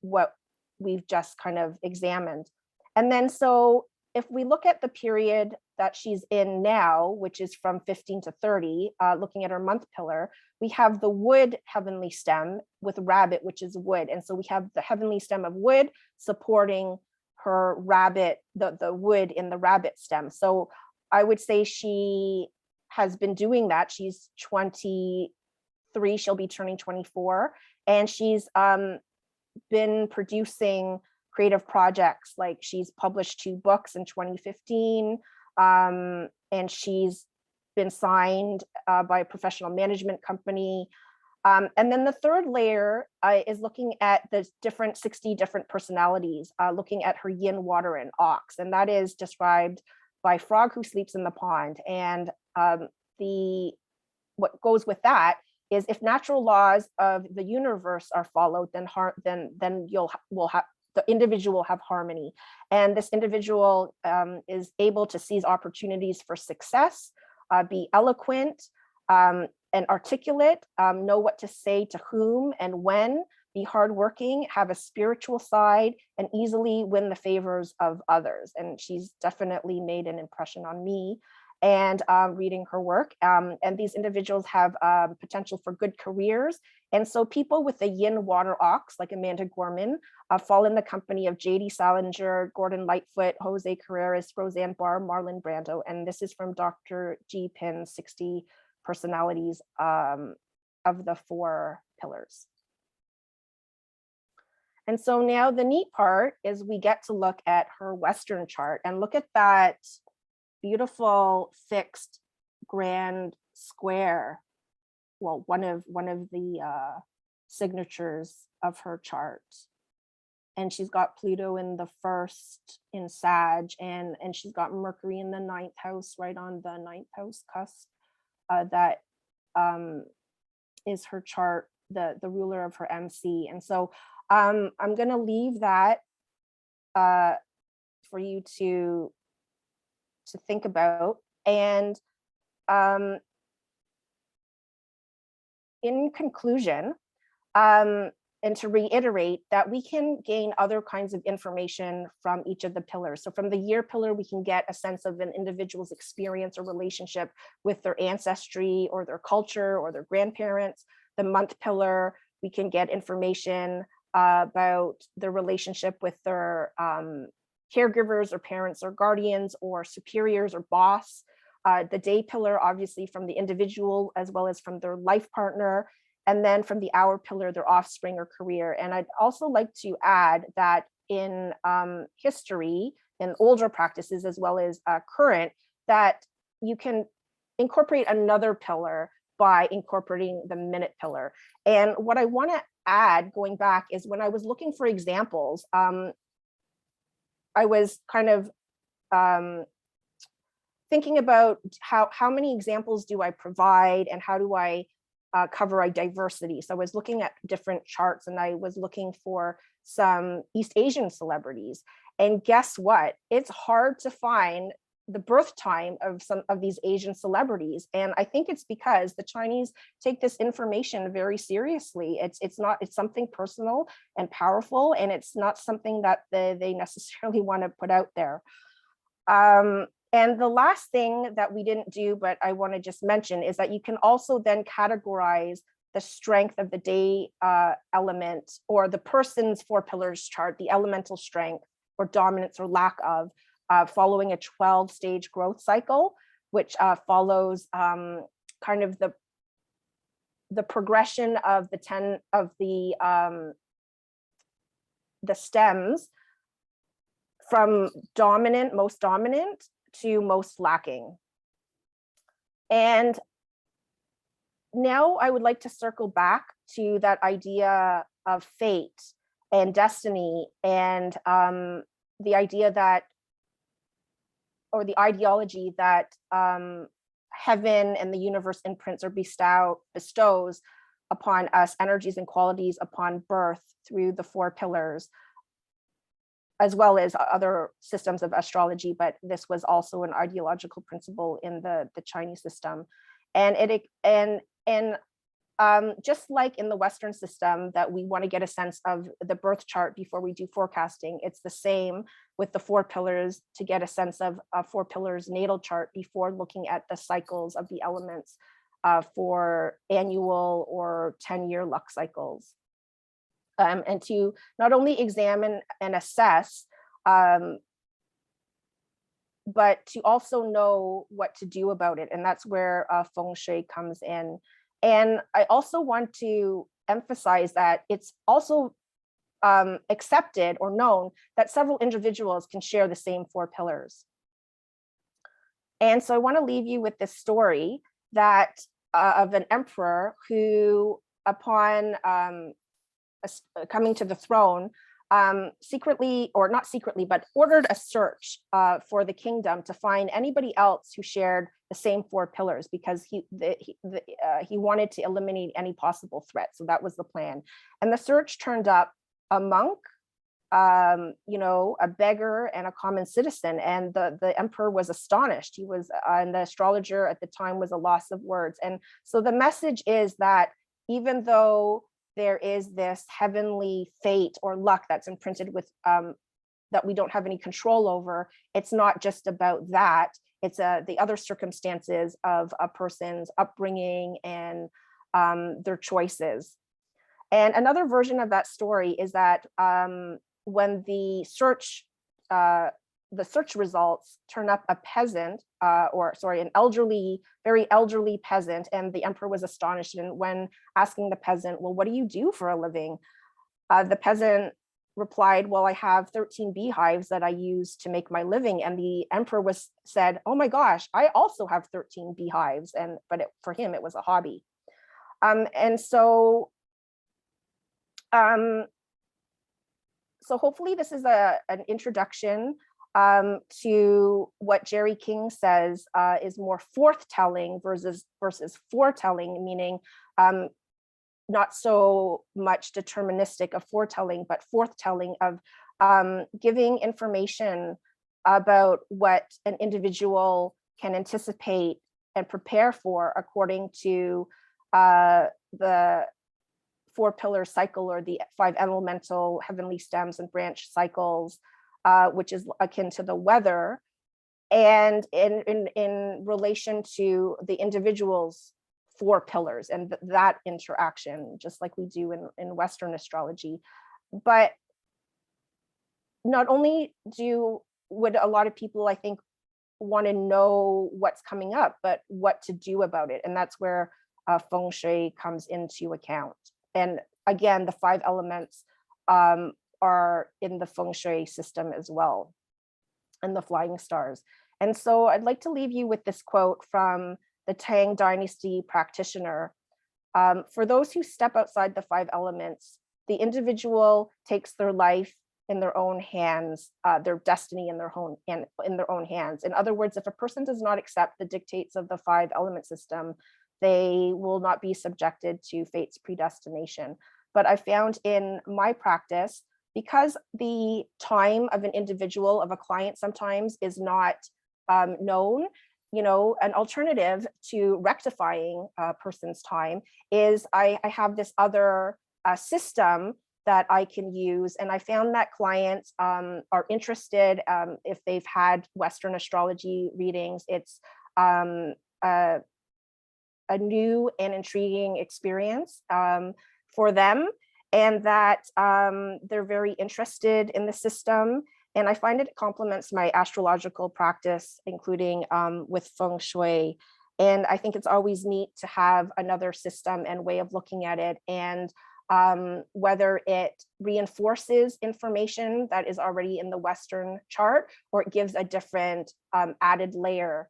what we've just kind of examined. And then so if we look at the period that she's in now, which is from 15 to 30, looking at her month pillar, we have the wood heavenly stem with rabbit, which is wood. And so we have the heavenly stem of wood supporting her rabbit, the wood in the rabbit stem. So I would say she has been doing that. She's 23, she'll be turning 24. And she's been producing creative projects. Like she's published 2 books in 2015, and she's been signed by a professional management company. And then the third layer is looking at the 60 different personalities, looking at her yin, water, and ox. And that is described by Frog Who Sleeps in the Pond. And what goes with that is, if natural laws of the universe are followed, then the individual have harmony. And this individual is able to seize opportunities for success, be eloquent and articulate, know what to say to whom and when, be hardworking, have a spiritual side, and easily win the favors of others. And she's definitely made an impression on me and reading her work. And these individuals have potential for good careers. And so people with the yin water ox, like Amanda Gorman, fall in the company of J.D. Salinger, Gordon Lightfoot, Jose Carreras, Roseanne Barr, Marlon Brando. And this is from Dr. G. Pin's 60 Personalities of the 4 Pillars. And so now the neat part is we get to look at her Western chart and look at that beautiful fixed grand square. Well, one of the signatures of her chart. And she's got Pluto in the 1st in Sag, and she's got Mercury in the 9th house, right on the 9th house cusp. That is her chart, the ruler of her MC. And so I'm going to leave that for you to think about. And in conclusion, and to reiterate that we can gain other kinds of information from each of the pillars. So from the year pillar, we can get a sense of an individual's experience or relationship with their ancestry or their culture or their grandparents. The month pillar, we can get information about their relationship with their caregivers or parents or guardians or superiors or boss. The day pillar, obviously from the individual as well as from their life partner. And then from the hour pillar, their offspring or career. And I'd also like to add that in history, in older practices as well as current, that you can incorporate another pillar by incorporating the minute pillar. And what I want to add going back is when I was looking for examples, I was kind of thinking about how many examples do I provide and how do I cover a diversity. So I was looking at different charts and I was looking for some East Asian celebrities. And guess what? It's hard to find the birth time of some of these Asian celebrities. And I think it's because the Chinese take this information very seriously. It's something personal and powerful, and it's not something that they necessarily want to put out there. And the last thing that we didn't do, but I want to just mention, is that you can also then categorize the strength of the day element or the person's 4 pillars chart, the elemental strength or dominance or lack of, following a 12-stage growth cycle, which follows kind of the progression of the 10 of the stems from most dominant to most lacking. And now I would like to circle back to that idea of fate and destiny and the idea that, or the ideology that heaven and the universe imprints or bestows upon us energies and qualities upon birth through the 4 pillars, as well as other systems of astrology, but this was also an ideological principle in the Chinese system. And just like in the Western system that we want to get a sense of the birth chart before we do forecasting, it's the same with the 4 pillars to get a sense of a 4 pillars natal chart before looking at the cycles of the elements for annual or 10-year luck cycles. And to not only examine and assess, but to also know what to do about it. And that's where feng shui comes in. And I also want to emphasize that it's also accepted or known that several individuals can share the same 4 pillars. And so I want to leave you with this story that of an emperor who, upon coming to the throne, secretly, or not secretly, but ordered a search for the kingdom to find anybody else who shared the same 4 pillars, because he wanted to eliminate any possible threat. So that was the plan. And the search turned up a monk, you know, a beggar and a common citizen. And the emperor was astonished. He was, and the astrologer at the time was a loss of words. And so the message is that even though there is this heavenly fate or luck that's imprinted with, that we don't have any control over, it's not just about that. It's the other circumstances of a person's upbringing and their choices. And another version of that story is that when the search results turn up a peasant, or sorry, an elderly, very elderly peasant, and the emperor was astonished. And when asking the peasant, well, what do you do for a living? The peasant replied, well, I have 13 beehives that I use to make my living. And the emperor said, oh my gosh, I also have 13 beehives. But for him, it was a hobby. And so hopefully this is an introduction to what Jerry King says is more forthtelling versus foretelling, meaning not so much deterministic of foretelling, but forthtelling of giving information about what an individual can anticipate and prepare for according to the 4-pillar cycle, or the 5 elemental heavenly stems and branch cycles, which is akin to the weather, and in relation to the individual's 4 pillars and that interaction, just like we do in Western astrology. But not only would a lot of people, I think, want to know what's coming up, but what to do about it. And that's where feng shui comes into account. And again, the 5 elements are in the feng shui system as well, and the flying stars. And so I'd like to leave you with this quote from the Tang Dynasty practitioner. For those who step outside the 5 elements, the individual takes their life in their own hands, their destiny in their own hands. In other words, if a person does not accept the dictates of the 5 element system, they will not be subjected to fate's predestination. But I found in my practice, because the time of an individual, of a client, sometimes is not known, you know, an alternative to rectifying a person's time is I have this other system that I can use. And I found that clients are interested if they've had Western astrology readings. It's a new and intriguing experience for them, and that they're very interested in the system. And I find it complements my astrological practice, including with feng shui. And I think it's always neat to have another system and way of looking at it. And whether it reinforces information that is already in the Western chart, or it gives a different added layer.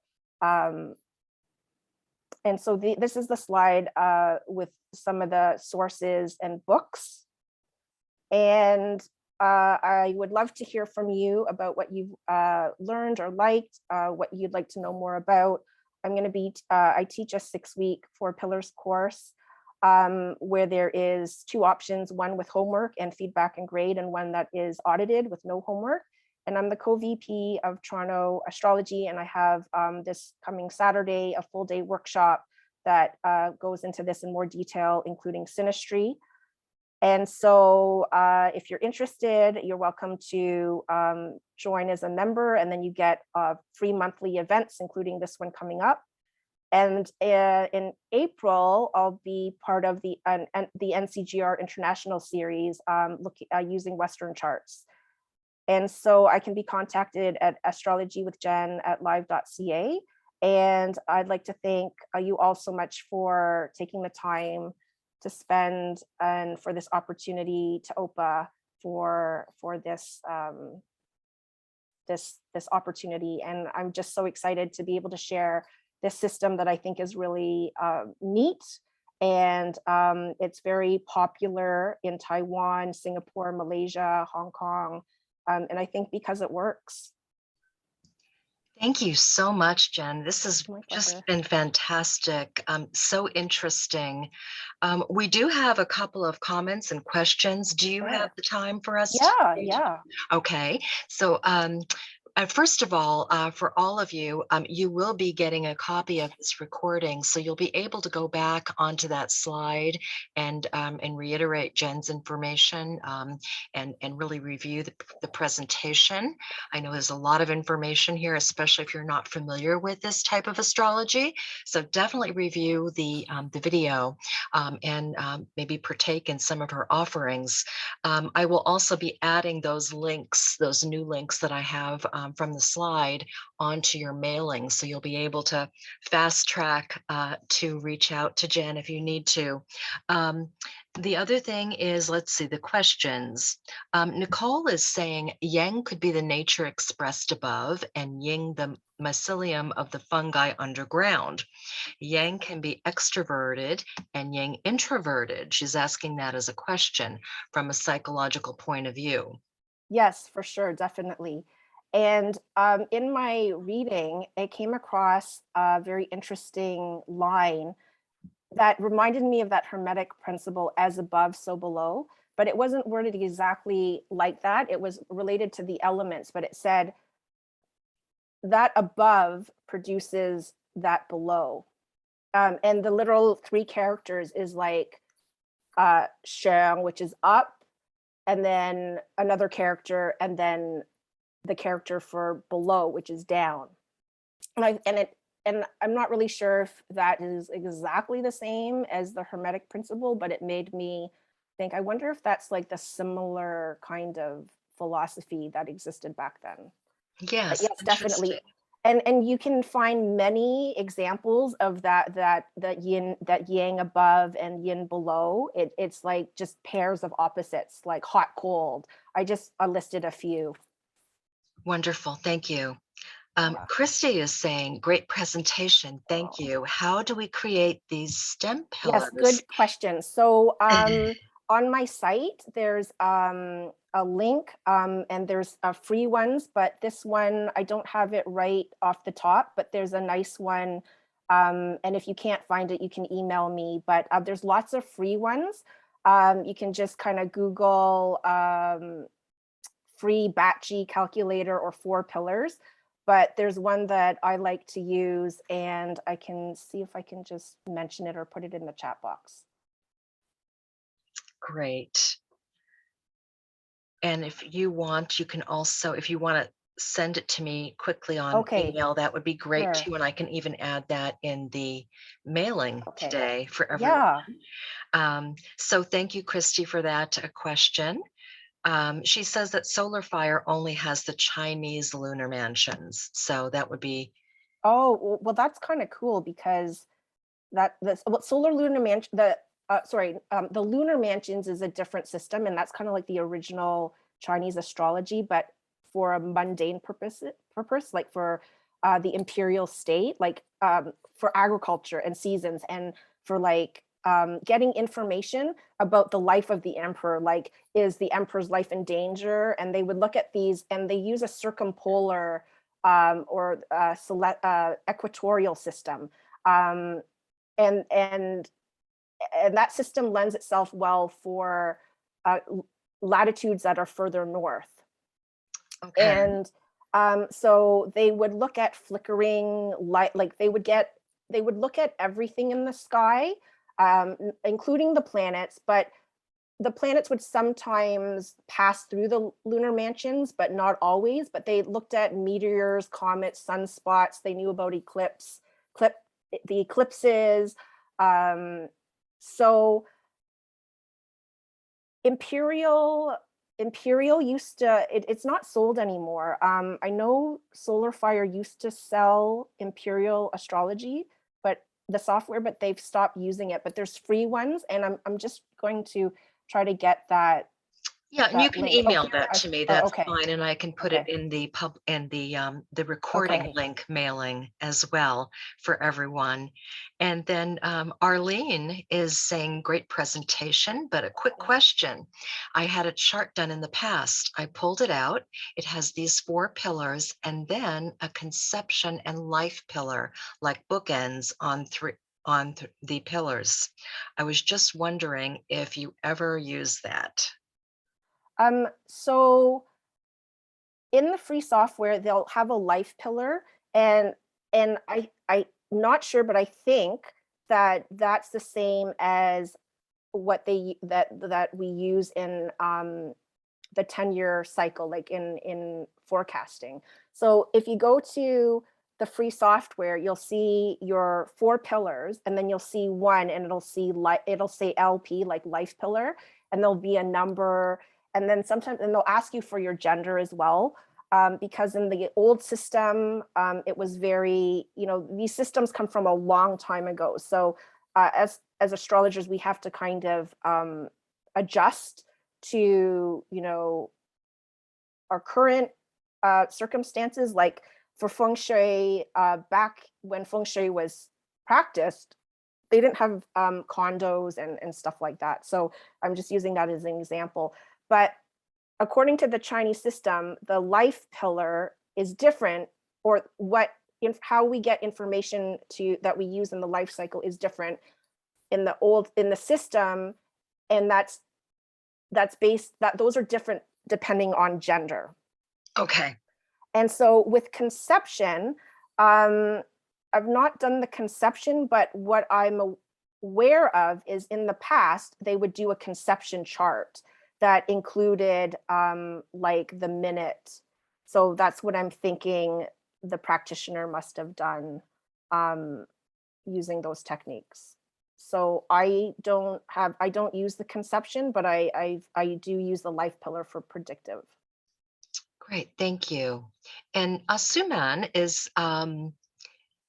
And so this is the slide with some of the sources and books. And I would love to hear from you about what you've learned or liked, what you'd like to know more about. I'm going to be, I teach a 6-week 4 pillars course where there is 2 options, one with homework and feedback and grade, and one that is audited with no homework. And I'm the co-VP of Toronto Astrology, and I have this coming Saturday a full-day workshop that goes into this in more detail, including synastry. And so if you're interested, you're welcome to join as a member, and then you get free monthly events, including this one coming up. And in April, I'll be part of the NCGR International Series using Western charts. And so I can be contacted at astrologywithjen@live.ca. And I'd like to thank you all so much for taking the time to spend and for this opportunity to OPA for this this opportunity. And I'm just so excited to be able to share this system that I think is really neat. And it's very popular in Taiwan, Singapore, Malaysia, Hong Kong. And I think because it works.
Thank you so much, Jen. This has
My
just
pleasure.
been fantastic. So interesting. We do have a couple of comments and questions. Do you have
Sure.
the time for us to
Yeah,
read?
yeah.
Okay. So, first of all, for all of you, you will be getting a copy of this recording, so you'll be able to go back onto that slide and reiterate Jen's information and really review the presentation. I know there's a lot of information here, especially if you're not familiar with this type of astrology. So definitely review the video and maybe partake in some of her offerings. I will also be adding those links, those new links that I have from the slide onto your mailing. So you'll be able to fast track to reach out to Jen if you need to. Um, the other thing is, let's see, the questions. Nicole is saying yang could be the nature expressed above and yin the mycelium of the fungi underground. Yang can be extroverted and yang introverted. She's asking that as a question from a psychological point of view.
Yes, for sure, definitely. And in my reading, I came across a very interesting line that reminded me of that Hermetic principle, as above, so below. But it wasn't worded exactly like that. It was related to the elements, but it said that above produces that below. And the literal three characters is like Sheng, which is up, and then another character, and then the character for below, which is down. And I'm not really sure if that is exactly the same as the Hermetic principle, but it made me think, I wonder if that's like the similar kind of philosophy that existed back then. But
Yes,
yes,
interesting.
definitely. And you can find many examples of that yin, that yang above and yin below. It's like just pairs of opposites, like hot cold. I listed a few.
Wonderful. Thank you.
Yeah.
Christy is saying, great presentation. Thank
Oh.
you. How do we create these stem
Yes,
pillars?
good question. So on my site, there's a link and there's free ones, but this one, I don't have it right off the top, but there's a nice one. And if you can't find it, you can email me, but there's lots of free ones. You can just kind of Google free Batchy calculator or four pillars. But there's one that I like to use, and I can see if I can just mention it or put it in the chat box.
Great. And if you want, you can also, if you want to send it to me quickly on
Okay,
email, that would be great
sure.
too. And I can even add that in the mailing
Okay.
today for everyone.
Yeah.
So thank you, Christy, for that question. She says that solar fire only has the Chinese lunar mansions. So that would be
Oh, well, that's kind of cool because that's what solar lunar mansion, the lunar mansions is a different system, and that's kind of like the original Chinese astrology, but for a mundane purpose, like for the imperial state, like for agriculture and seasons, and for like getting information about the life of the emperor, like is the emperor's life in danger? And they would look at these, and they use a circumpolar or equatorial system. Um, and and and that system lends itself well for uh, latitudes that are further north.
okay.
And so they would look at flickering light, like they would look at everything in the sky, including the planets, but the planets would sometimes pass through the lunar mansions, but not always. But they looked at meteors, comets, sunspots. They knew about clip, the eclipses. Um, so Imperial used to, it's not sold anymore. I know Solar Fire used to sell Imperial Astrology, but the software, but they've stopped using it. But there's free ones, and I'm just going to try to get that
Yeah, and you
that
can
link? Oh,
email
here,
that to me,
oh,
that's
okay,
fine, and I can put it
okay,
in the recording
okay.
link mailing as well for everyone. And then, Arlene is saying, "Great presentation, but a quick question. I had a chart done in the past. I pulled it out. It has these 4 pillars and then a conception and life pillar, like bookends on the pillars. I was just wondering if you ever use that."
So in the free software, they'll have a life pillar, and I not sure, but I think that that's the same as what that we use in the 10-year cycle, like in forecasting. So if you go to the free software, you'll see your 4 pillars, and then you'll see one, and it'll say LP, like life pillar, and there'll be a number, and then sometimes and they'll ask you for your gender as well. Because in the old system, it was very, these systems come from a long time ago. So as astrologers, we have to kind of adjust to our current circumstances. Like for feng shui, back when feng shui was practiced, they didn't have condos and stuff like that. So I'm just using that as an example. But according to the Chinese system, the life pillar is different, or how we get information to that we use in the life cycle is different in the system, and that's based that those are different depending on gender.
Okay.
And so with conception, I've not done the conception, but what I'm aware of is in the past, they would do a conception chart that included like the minute. So that's what I'm thinking the practitioner must have done um, using those techniques. So I don't use the conception, but I do use the life pillar for predictive.
Great, thank you. And Asuman is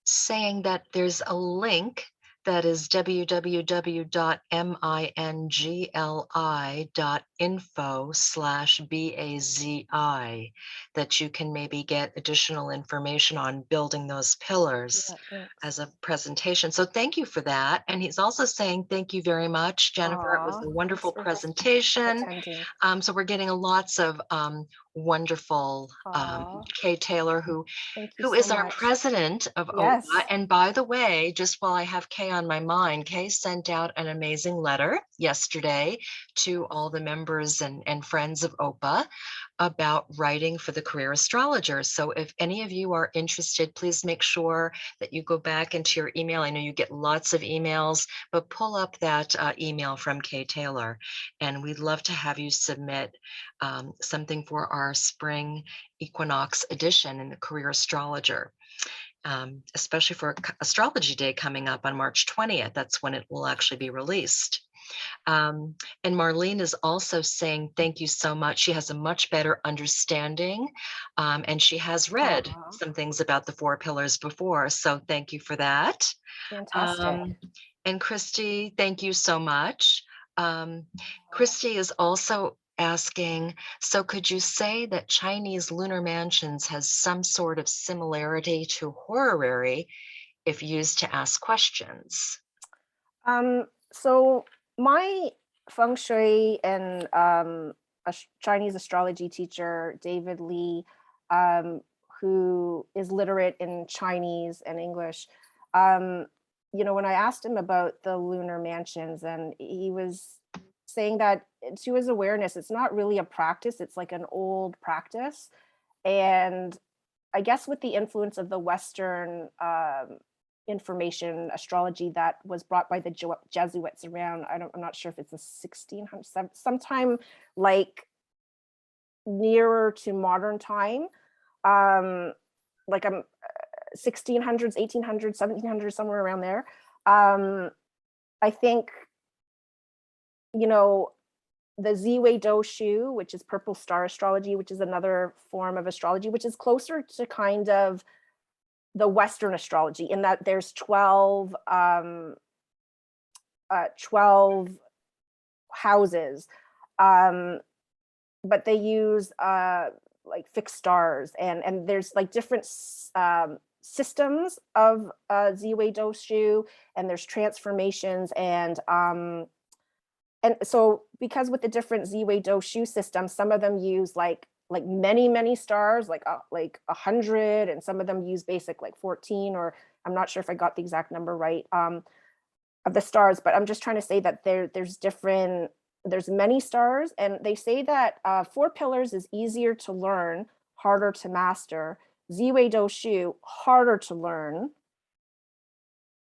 saying that there's a link that is www.mingli.info/BAZI that you can maybe get additional information on building those pillars
Yeah, thanks.
as a presentation. So thank you for that. And he's also saying, "Thank you very much, Jennifer. It was
Aw,
a
thanks
wonderful
for
presentation."
attending.
So we're getting lots of wonderful
Aw,
Kay Taylor,
thank you
who
so
is our
much.
president of OPA.
Yes.
And by the way, just while I have Kay on my mind, Kay sent out an amazing letter yesterday to all the members and friends of OPA about writing for the career astrologer. So if any of you are interested, please make sure that you go back into your email. I know you get lots of emails, but pull up that email from Kay Taylor. And we'd love to have you submit something for our spring equinox edition in the career astrologer. Especially for Astrology Day coming up on March 20th. That's when it will actually be released. And Marlene is also saying thank you so much. She has a much better understanding, and she has read
Aw,
some things about the 4 pillars before. So thank you for that.
fantastic.
Um, and Christy, thank you so much. Um, Christy is also asking, so could you say that Chinese lunar mansions has some sort of similarity to horary if used to ask questions?
So my feng shui and Chinese astrology teacher, David Lee, um, who is literate in Chinese and English, um, when I asked him about the lunar mansions, and he was saying that to his awareness, it's not really a practice, it's like an old practice. And I guess with the influence of the Western information astrology that was brought by the Jesuits around, I'm not sure if it's the 1600s, sometime like nearer to modern time, um, like 1600s, 1800s, 1700s, somewhere around there. Um, I think, you know, the Ziwei Do Shu, which is purple star astrology, which is another form of astrology, which is closer to kind of the Western astrology in that there's 12 houses. Um, but they use like fixed stars, and there's like different systems of Ziwei Doshu, and there's transformations, and so because with the different Ziwei Doshu systems, some of them use like many stars, like 100, and some of them use basic like 14, or I'm not sure if I got the exact number right, of the stars, but I'm just trying to say that there's many stars, and they say that four pillars is easier to learn, harder to master. Ziwei Doshu, harder to learn,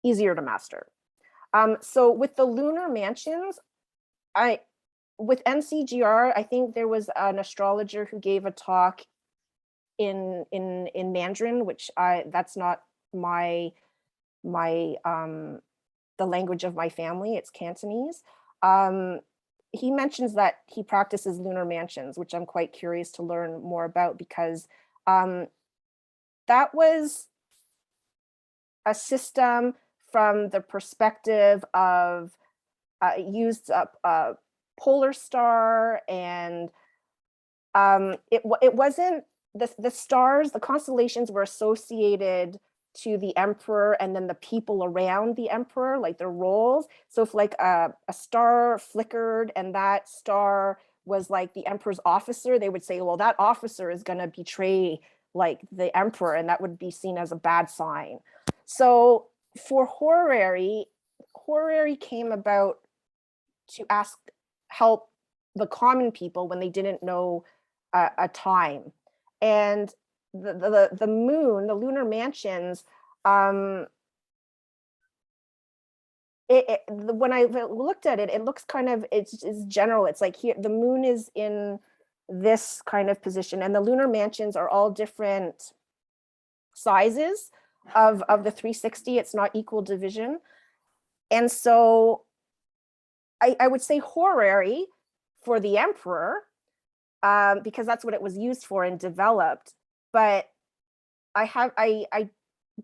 easier to master. So with the lunar mansions, I with NCGR, I think there was an astrologer who gave a talk in Mandarin, which that's not my my the language of my family. It's Cantonese. Um, he mentions that he practices lunar mansions, which I'm quite curious to learn more about, because um, that was a system from the perspective of used a polar star, and it wasn't the stars, the constellations were associated to the emperor and then the people around the emperor, like their roles. So if like a star flickered and that star was like the emperor's officer, they would say, well, that officer is going to betray like the emperor, and that would be seen as a bad sign. So for horary came about to ask help the common people when they didn't know a time. And the moon, the lunar mansions, um, when I looked at it, it looks kind of, it's general. It's like here, the moon is in this kind of position, and the lunar mansions are all different sizes of the 360. It's not equal division. And so I would say horary for the emperor, because that's what it was used for and developed. But I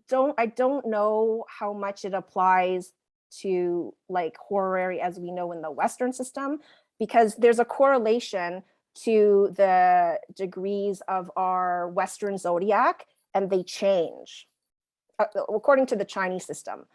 don't know how much it applies to like horary as we know in the Western system, because there's a correlation to the degrees of our Western zodiac, and they change according to the Chinese system.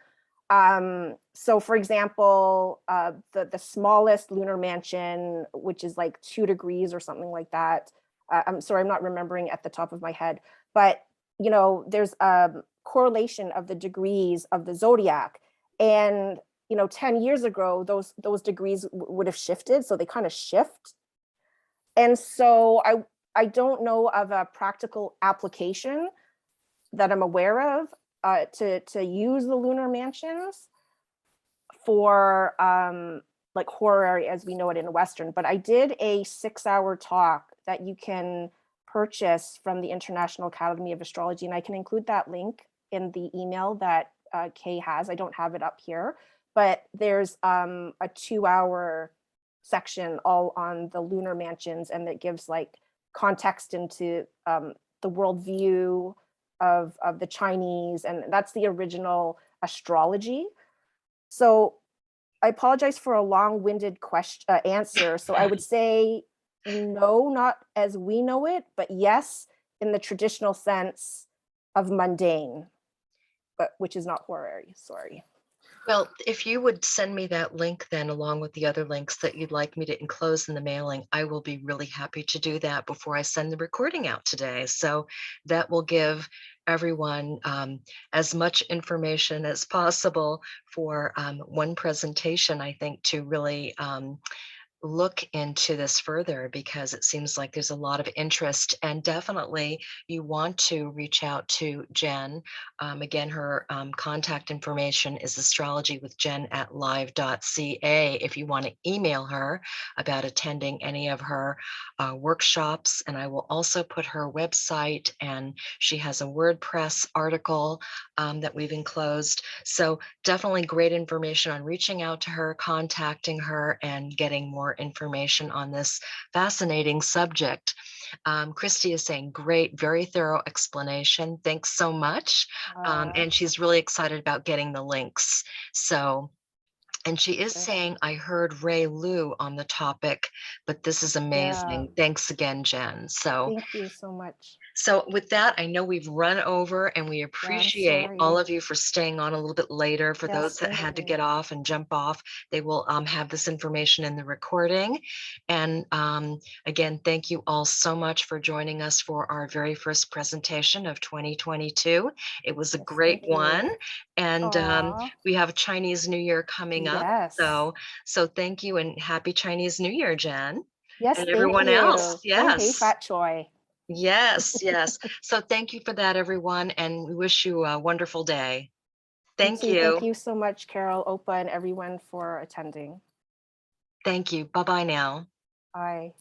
So for example, the smallest lunar mansion, which is like 2 degrees or something like that. I'm sorry, I'm not remembering at the top of my head, but you know, there's a correlation of the degrees of the zodiac, and you know, 10 years ago, those degrees would have shifted, so they kind of shift. And so I don't know of a practical application that I'm aware of to use the lunar mansions for like horary as we know it in Western. But I did a 6-hour talk that you can purchase from the International Academy of Astrology, and I can include that link in the email that Kay has. I don't have it up here, but there's a 2-hour section all on the lunar mansions, and it gives like context into the worldview of the Chinese, and that's the original astrology. So I apologize for a long-winded question answer. So I would say no, not as we know it, but yes, in the traditional sense of mundane, but which is not horary. Sorry.
Well, if you would send me that link then along with the other links that you'd like me to enclose in the mailing, I will be really happy to do that before I send the recording out today. So that will give everyone as much information as possible for one presentation, I think, to really look into this further, because it seems like there's a lot of interest, and definitely you want to reach out to Jen. Again, her contact information is astrologywithjen@live.ca if you want to email her about attending any of her workshops. And I will also put her website, and she has a WordPress article that we've enclosed. So definitely great information on reaching out to her, contacting her, and getting more information on this fascinating subject. Christy is saying, great, very thorough explanation. Thanks so much. And she's really excited about getting the links. So And she is
Sure.
saying, "I heard Ray Lu on the topic, but this is
Yeah.
amazing. Thanks again, Jen."
Thank you so much.
So with that, I know we've run over, and we
Yeah, I'm
appreciate all
sorry.
of you for staying on a little bit later. For those
Yes,
that
thank
had to
you.
get off and jump off, they will have this information in the recording. And again, thank you all so much for joining us for our very first presentation of 2022. It was a
Yes,
great
thank
one,
you.
and
Aw,
we have Chinese New Year coming up.
yes.
So thank you, and happy Chinese New Year, Jen,
Yes,
and
thank
everyone else.
you. Pong Hei
Yes.
Fat Choi.
Yes, yes. So thank you for that, everyone, and we wish you a wonderful day.
You
Thank
too. Thank
you.
you so much, Carol, Opa, and everyone for attending.
Thank you. Bye-bye now.
Bye.